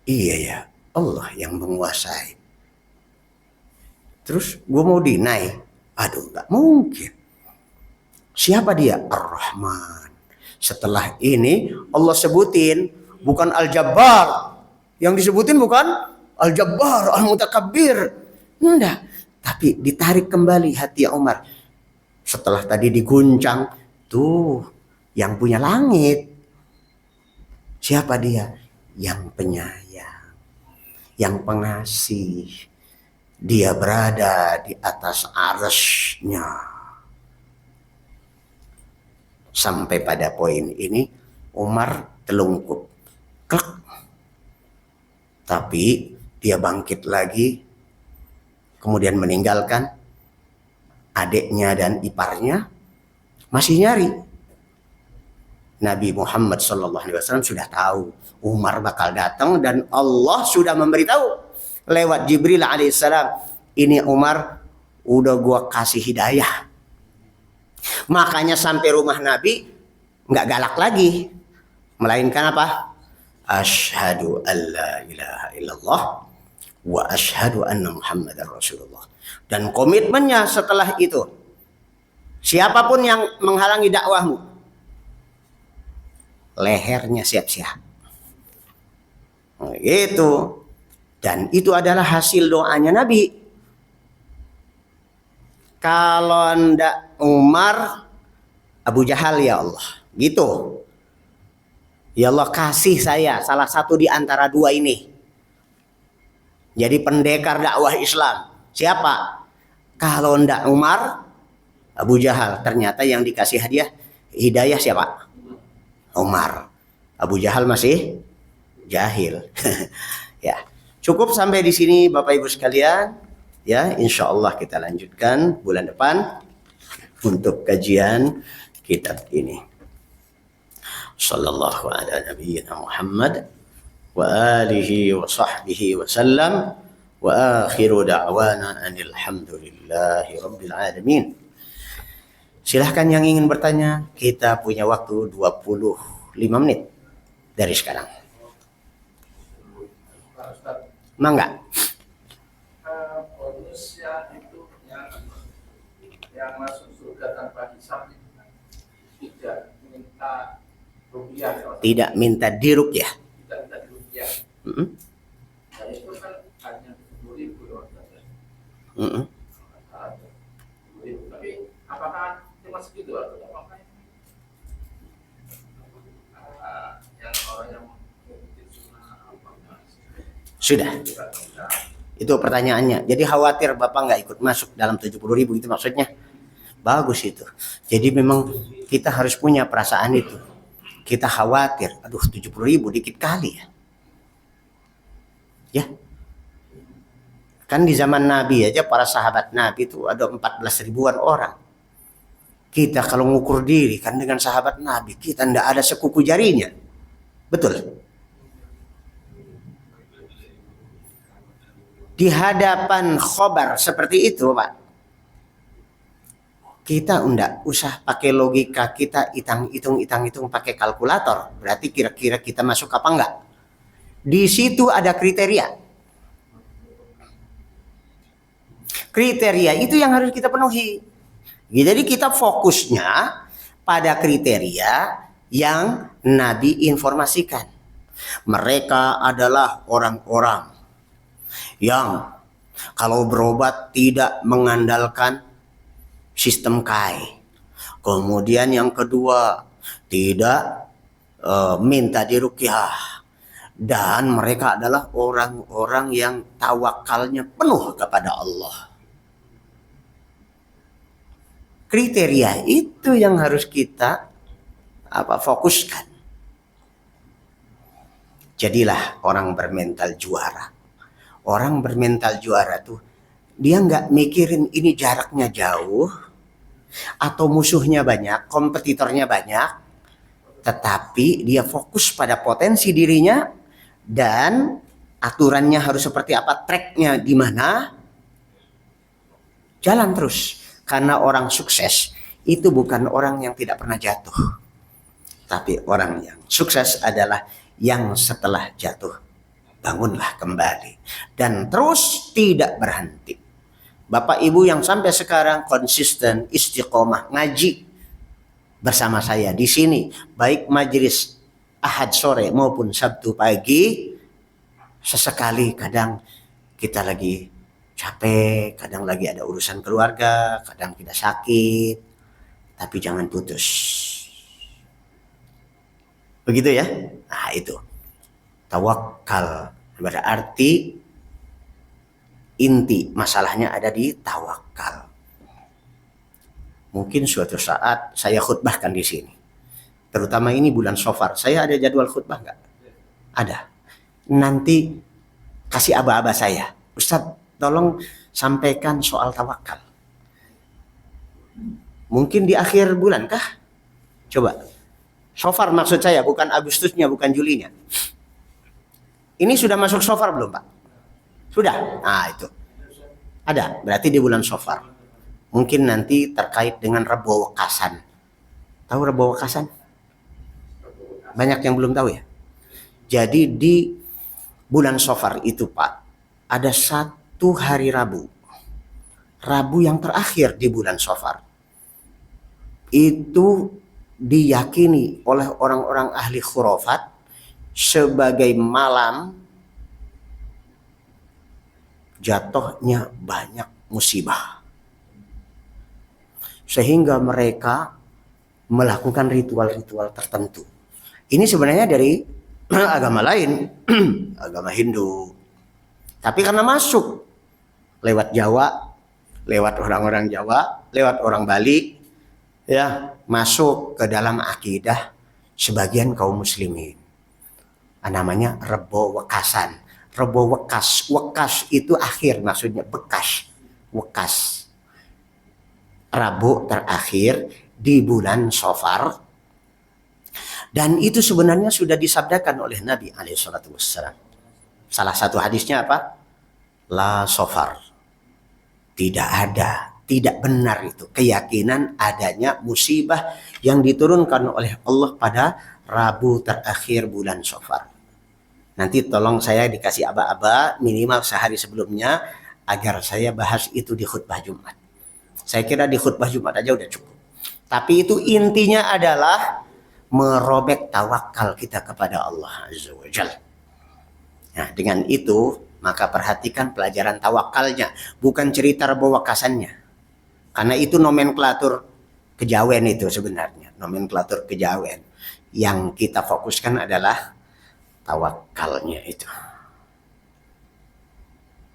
Iya ya, Allah yang menguasai. Terus gue mau deny, aduh gak mungkin. Siapa dia? Ar-Rahman. Setelah ini Allah sebutin bukan Al-Jabbar. Yang disebutin bukan Al-Jabbar, Al-Mutakabbir. Enggak. Tapi ditarik kembali hati Umar. Setelah tadi diguncang, tuh yang punya langit. Siapa dia? Yang penyayang, yang pengasih. Dia berada di atas arsy-Nya. Sampai pada poin ini Umar telungkup. Klek. Tapi dia bangkit lagi, kemudian meninggalkan adiknya dan iparnya, masih nyari. Nabi Muhammad SAW sudah tahu Umar bakal datang dan Allah sudah memberitahu lewat Jibril alaihissalam, ini Umar udah gua kasih hidayah. Makanya sampai rumah Nabi nggak galak lagi, melainkan apa? Asyhadu an la ilaha illallah wa asyhadu anna Muhammadar Rasulullah. Dan komitmennya setelah itu, siapapun yang menghalangi dakwahmu, lehernya siap-siap. Gitu. Dan itu adalah hasil doanya Nabi. Kalau ndak Umar Abu Jahal ya Allah. Gitu. Ya Allah kasih saya salah satu di antara dua ini. Jadi pendekar dakwah Islam. Siapa? Kalau ndak Umar, Abu Jahal. Ternyata yang dikasih hadiah hidayah siapa? Umar. Abu Jahal masih jahil. Ya. Cukup sampai di sini Bapak Ibu sekalian. Ya, insya Allah kita lanjutkan bulan depan untuk kajian kitab ini. Sallallahu ala nabiyyina Muhammad wa alihi wa sahbihi wa sallam wa akhiru da'wana anil hamdulillahi rabbil alamin. Silahkan yang ingin bertanya, kita punya waktu 25 menit dari sekarang. Mangga. Manusia itu yang masuk surga tanpa hisab tidak minta rupiah, Tidak minta diruqyah. tidak minta rupiah. Dan itu kan hanya 10.000 doang saja. 10.000. Tapi apakah cuma segitu atau apakah yang orang yang mengikuti sunnah apakah Sudah. Itu pertanyaannya. Jadi khawatir Bapak nggak ikut masuk dalam 70.000 itu maksudnya. Bagus itu. Jadi memang kita harus punya perasaan itu. Kita khawatir. Aduh 70.000 dikit kali ya. Ya. Kan di zaman Nabi aja para sahabat Nabi itu ada 14 ribuan orang. Kita kalau ngukur diri kan dengan sahabat Nabi. Kita ndak ada sekuku jarinya. Betul. Di hadapan khobar seperti itu Pak, kita enggak usah pakai logika, kita hitung pakai kalkulator. Berarti kira-kira kita masuk apa enggak? Di situ ada kriteria. Kriteria itu yang harus kita penuhi. Jadi kita fokusnya pada kriteria yang Nabi informasikan. Mereka adalah orang-orang yang kalau berobat tidak mengandalkan sistem KAI. Kemudian yang kedua, tidak minta diruqyah. Dan mereka adalah orang-orang yang tawakalnya penuh kepada Allah. Kriteria itu yang harus kita fokuskan. Jadilah orang bermental juara. Orang bermental juara tuh dia nggak mikirin ini jaraknya jauh atau musuhnya banyak, kompetitornya banyak, tetapi dia fokus pada potensi dirinya dan aturannya harus seperti apa, tracknya di mana, jalan terus. Karena orang sukses itu bukan orang yang tidak pernah jatuh, tapi orang yang sukses adalah yang setelah jatuh bangunlah kembali dan terus tidak berhenti. Bapak Ibu yang sampai sekarang konsisten istiqomah ngaji bersama saya di sini, baik majelis Ahad sore maupun Sabtu pagi, sesekali kadang kita lagi capek, kadang lagi ada urusan keluarga, kadang kita sakit, tapi jangan putus. Begitu ya? Nah itu. Tawakal berarti inti masalahnya ada di tawakal. Mungkin suatu saat saya khutbahkan di sini. Terutama ini bulan Shofar. Saya ada jadwal khutbah nggak? Ada. Nanti kasih aba-aba saya. Ustadz, tolong sampaikan soal tawakal. Mungkin di akhir bulan kah? Coba. Shofar maksud saya, bukan Agustusnya, bukan Julinya. Ini sudah masuk Shofar belum Pak? Sudah? Nah itu. Ada, berarti di bulan Shofar. Mungkin nanti terkait dengan Rebo Wekasan. Tahu Rebo Wekasan? Banyak yang belum tahu ya. Jadi di bulan Shofar itu Pak, ada satu hari Rabu. Rabu yang terakhir di bulan Shofar. Itu diyakini oleh orang-orang ahli khurafat sebagai malam jatuhnya banyak musibah. Sehingga mereka melakukan ritual-ritual tertentu. Ini sebenarnya dari agama lain, agama Hindu. Tapi karena masuk lewat Jawa, lewat orang-orang Jawa, lewat orang Bali, ya, masuk ke dalam akidah sebagian kaum muslimin. Namanya Rebo Wekasan. Rebo Wekas. Wekas itu akhir, maksudnya bekas. Wekas. Rabu terakhir di bulan Safar. Dan itu sebenarnya sudah disabdakan oleh Nabi alaihissalam. Salah satu hadisnya apa? La Safar. Tidak ada, tidak benar itu keyakinan adanya musibah yang diturunkan oleh Allah pada Rabu terakhir bulan Safar. Nanti tolong saya dikasih aba-aba minimal sehari sebelumnya agar saya bahas itu di khutbah Jumat. Saya kira di khutbah Jumat aja udah cukup. Tapi itu intinya adalah merobek tawakal kita kepada Allah Azza wa Jalla. Nah, dengan itu maka perhatikan pelajaran tawakalnya, bukan cerita Rebo Wekasannya. Karena itu nomenklatur kejawen itu sebenarnya, nomenklatur kejawen. Yang kita fokuskan adalah tawakalnya itu.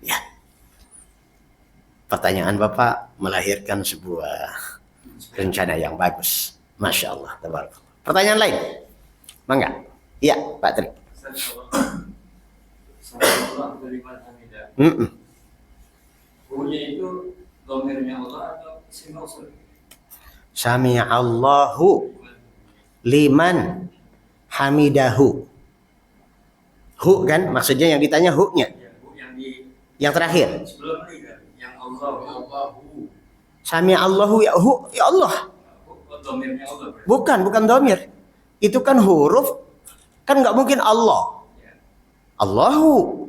Ya. Pertanyaan Bapak melahirkan sebuah rencana yang bagus. Masya Allah. Pertanyaan lain? Mangga. Iya, Pak Tri. Hunya itu domirnya Allah atau isim mausul? Sami'allahu liman hamidahu. Hu kan maksudnya yang ditanya hu-nya. Yang terakhir. Sebelum ini kan yang Allahu. Sami'allahu ya hu ya Allah. Domirnya Allah. Bukan domir. Itu kan huruf. Kan nggak mungkin Allah. Allahu.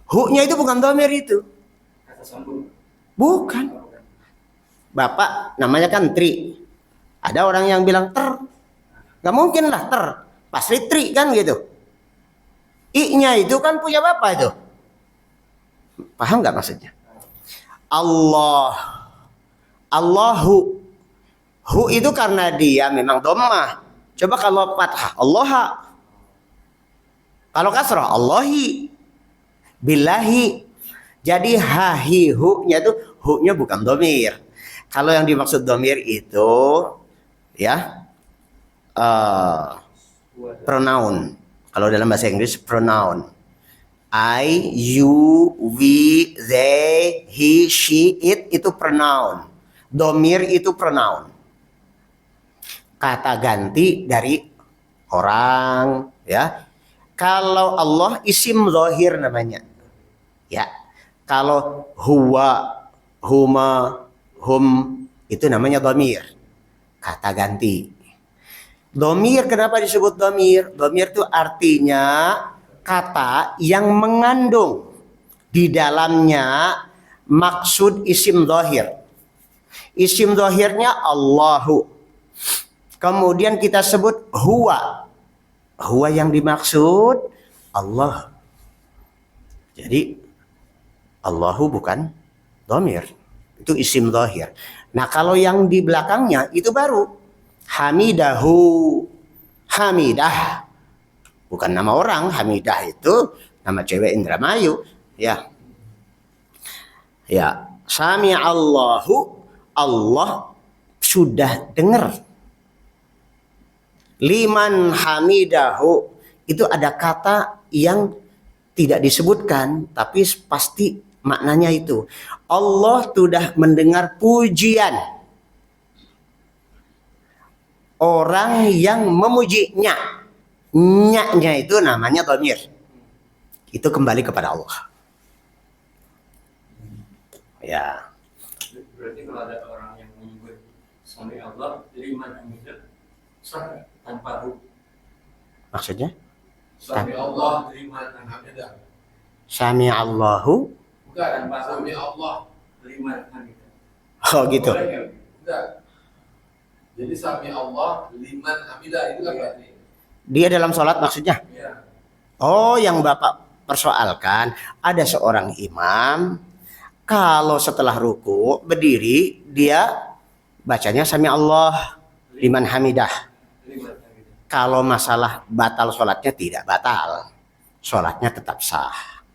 Hu-nya itu bukan domir itu. Kata sambung. Bukan. Bapak namanya kan Tri. Ada orang yang bilang ter. Nggak mungkin lah ter. Pasti Tri kan gitu. I-nya itu kan punya bapak itu. Paham nggak maksudnya? Allah. Allahu. Hu itu karena dia memang dhammah. Coba kalau fathah Allah. Kalau kasrah Allahi. Billahi. Jadi hahi hu-nya itu hu-nya bukan dhamir. Kalau yang dimaksud dhamir itu ya pronoun. Kalau dalam bahasa Inggris pronoun. I, you, we, they, he, she, it itu pronoun. Dhamir itu pronoun. Kata ganti dari orang, ya. Kalau Allah isim zahir namanya. Ya. Kalau huwa, huma, hum itu namanya dhamir. Kata ganti. Dhamir kenapa disebut dhamir? Dhamir itu artinya kata yang mengandung di dalamnya maksud isim zahir. Isim zahirnya Allahu. Kemudian kita sebut huwa. Huwa yang dimaksud Allah. Jadi Allahu bukan dhamir. Itu isim zahir. Nah kalau yang di belakangnya itu baru. Hamidahu. Hamidah. Bukan nama orang. Hamidah itu nama cewek Indramayu. Ya. Ya. Sami'allahu. Allah sudah dengar. Liman hamidahu. Itu ada kata yang tidak disebutkan. Tapi pasti maknanya itu. Allah sudah mendengar pujian orang yang memujinya. Nya-nya itu namanya dhamir. Itu kembali kepada Allah. Ya. Berarti kalau ada orang yang menyebut sami Allah liman hamidah sah tanpa hu. Maksudnya? Sami Allah liman hamidah. Sami Allahu. Bukan tanpa sami Allah liman hamidah. Oh gitu. Enggak. Jadi sami Allah liman hamidah itu kan berarti. Dia dalam sholat maksudnya? Iya. Oh, yang Bapak persoalkan, ada seorang imam, kalau setelah ruku, berdiri, dia bacanya Sami Allah. liman hamidah. Liman. Kalau masalah batal sholatnya tidak batal, sholatnya tetap sah.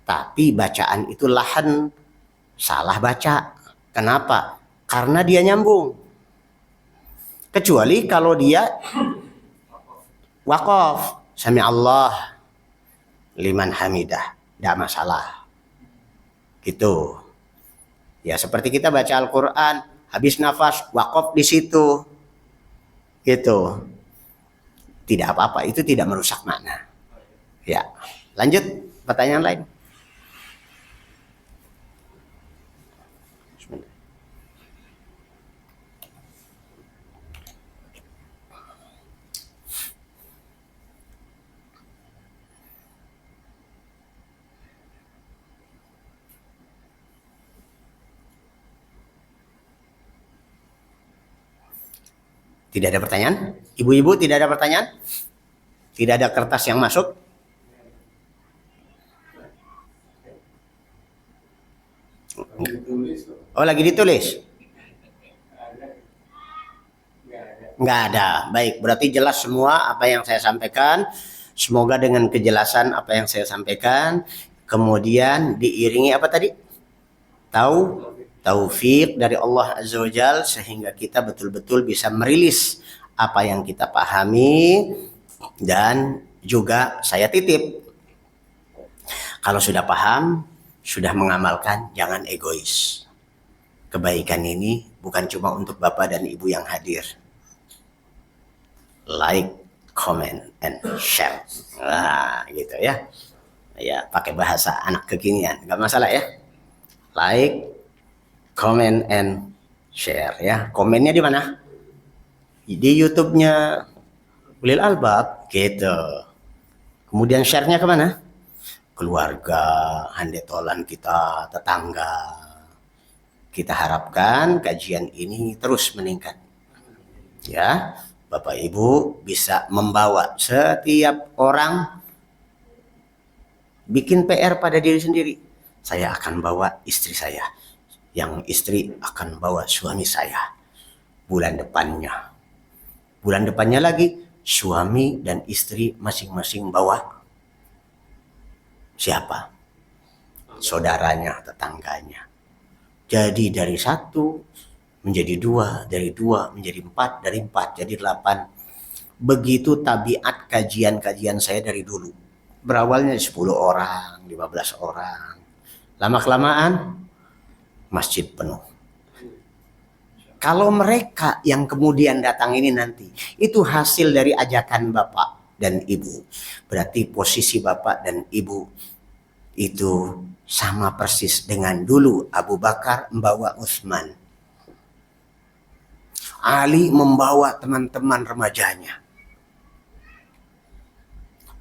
Tapi bacaan itu lahan salah baca. Kenapa? Karena dia nyambung. Kecuali kalau dia waqaf, sami Allah liman hamidah, tidak masalah. Gitu. Ya seperti kita baca Al-Quran, habis nafas waqaf di situ. Gitu. Tidak apa-apa, itu tidak merusak makna. Ya, lanjut pertanyaan lain. Tidak ada pertanyaan? Ibu-ibu tidak ada pertanyaan? Tidak ada kertas yang masuk? Ditulis. Oh, lagi ditulis? Nggak ada. Baik, berarti jelas semua apa yang saya sampaikan. Semoga dengan kejelasan apa yang saya sampaikan, kemudian diiringi apa tadi? Taufik dari Allah Azza wa Jalla, sehingga kita betul-betul bisa merilis apa yang kita pahami. Dan juga saya titip, kalau sudah paham, sudah mengamalkan, jangan egois. Kebaikan ini bukan cuma untuk Bapak dan Ibu yang hadir. Like, comment, and share. Nah, gitu ya. Ya, pakai bahasa anak kekinian, nggak masalah ya. Like, comment, and share ya. Komennya di mana? Di YouTube-nya Ulil Albab, gitu. Kemudian share-nya kemana? Keluarga, handetolan kita, tetangga. Kita harapkan kajian ini terus meningkat. Ya, Bapak Ibu bisa membawa setiap orang bikin PR pada diri sendiri. Saya akan bawa istri saya. Yang istri akan bawa suami saya. Bulan depannya lagi, suami dan istri masing-masing bawa siapa? Saudaranya, tetangganya. Jadi dari 1 menjadi 2, dari 2 menjadi 4, dari 4 jadi 8. Begitu tabiat kajian-kajian saya dari dulu. Berawalnya 10 orang, 15 orang. Lama-kelamaan masjid penuh. Kalau mereka yang kemudian datang ini nanti, itu hasil dari ajakan Bapak dan Ibu. Berarti posisi Bapak dan Ibu itu sama persis dengan dulu Abu Bakar membawa Utsman. Ali membawa teman-teman remajanya.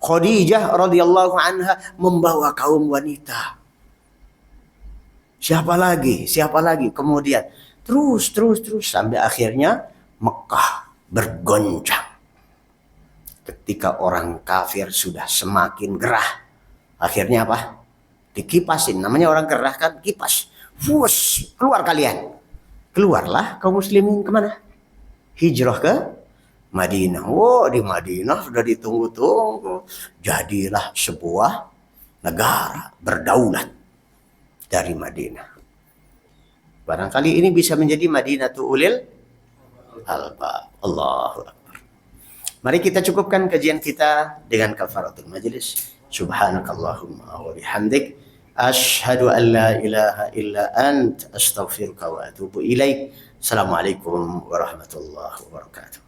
Khadijah radhiyallahu anha membawa kaum wanita. Siapa lagi? Kemudian terus sampai akhirnya Mekah bergoncang. Ketika orang kafir sudah semakin gerah, akhirnya apa? Dikipasin. Namanya orang gerah kan kipas. Fus, keluar kalian. Keluarlah kaum muslimin kemana? Hijrah ke Madinah. Oh, di Madinah sudah ditunggu-tunggu. Jadilah sebuah negara berdaulat dari Madinah. Barangkali ini bisa menjadi Madinatul Ulil Albab. Allahu Akbar. Mari kita cukupkan kajian kita dengan kafaratul majlis. Subhanakallahumma wa bihamdik, asyhadu an la ilaha illa ant, astaghfiruka wa atubu ilaik. Assalamualaikum warahmatullahi wabarakatuh.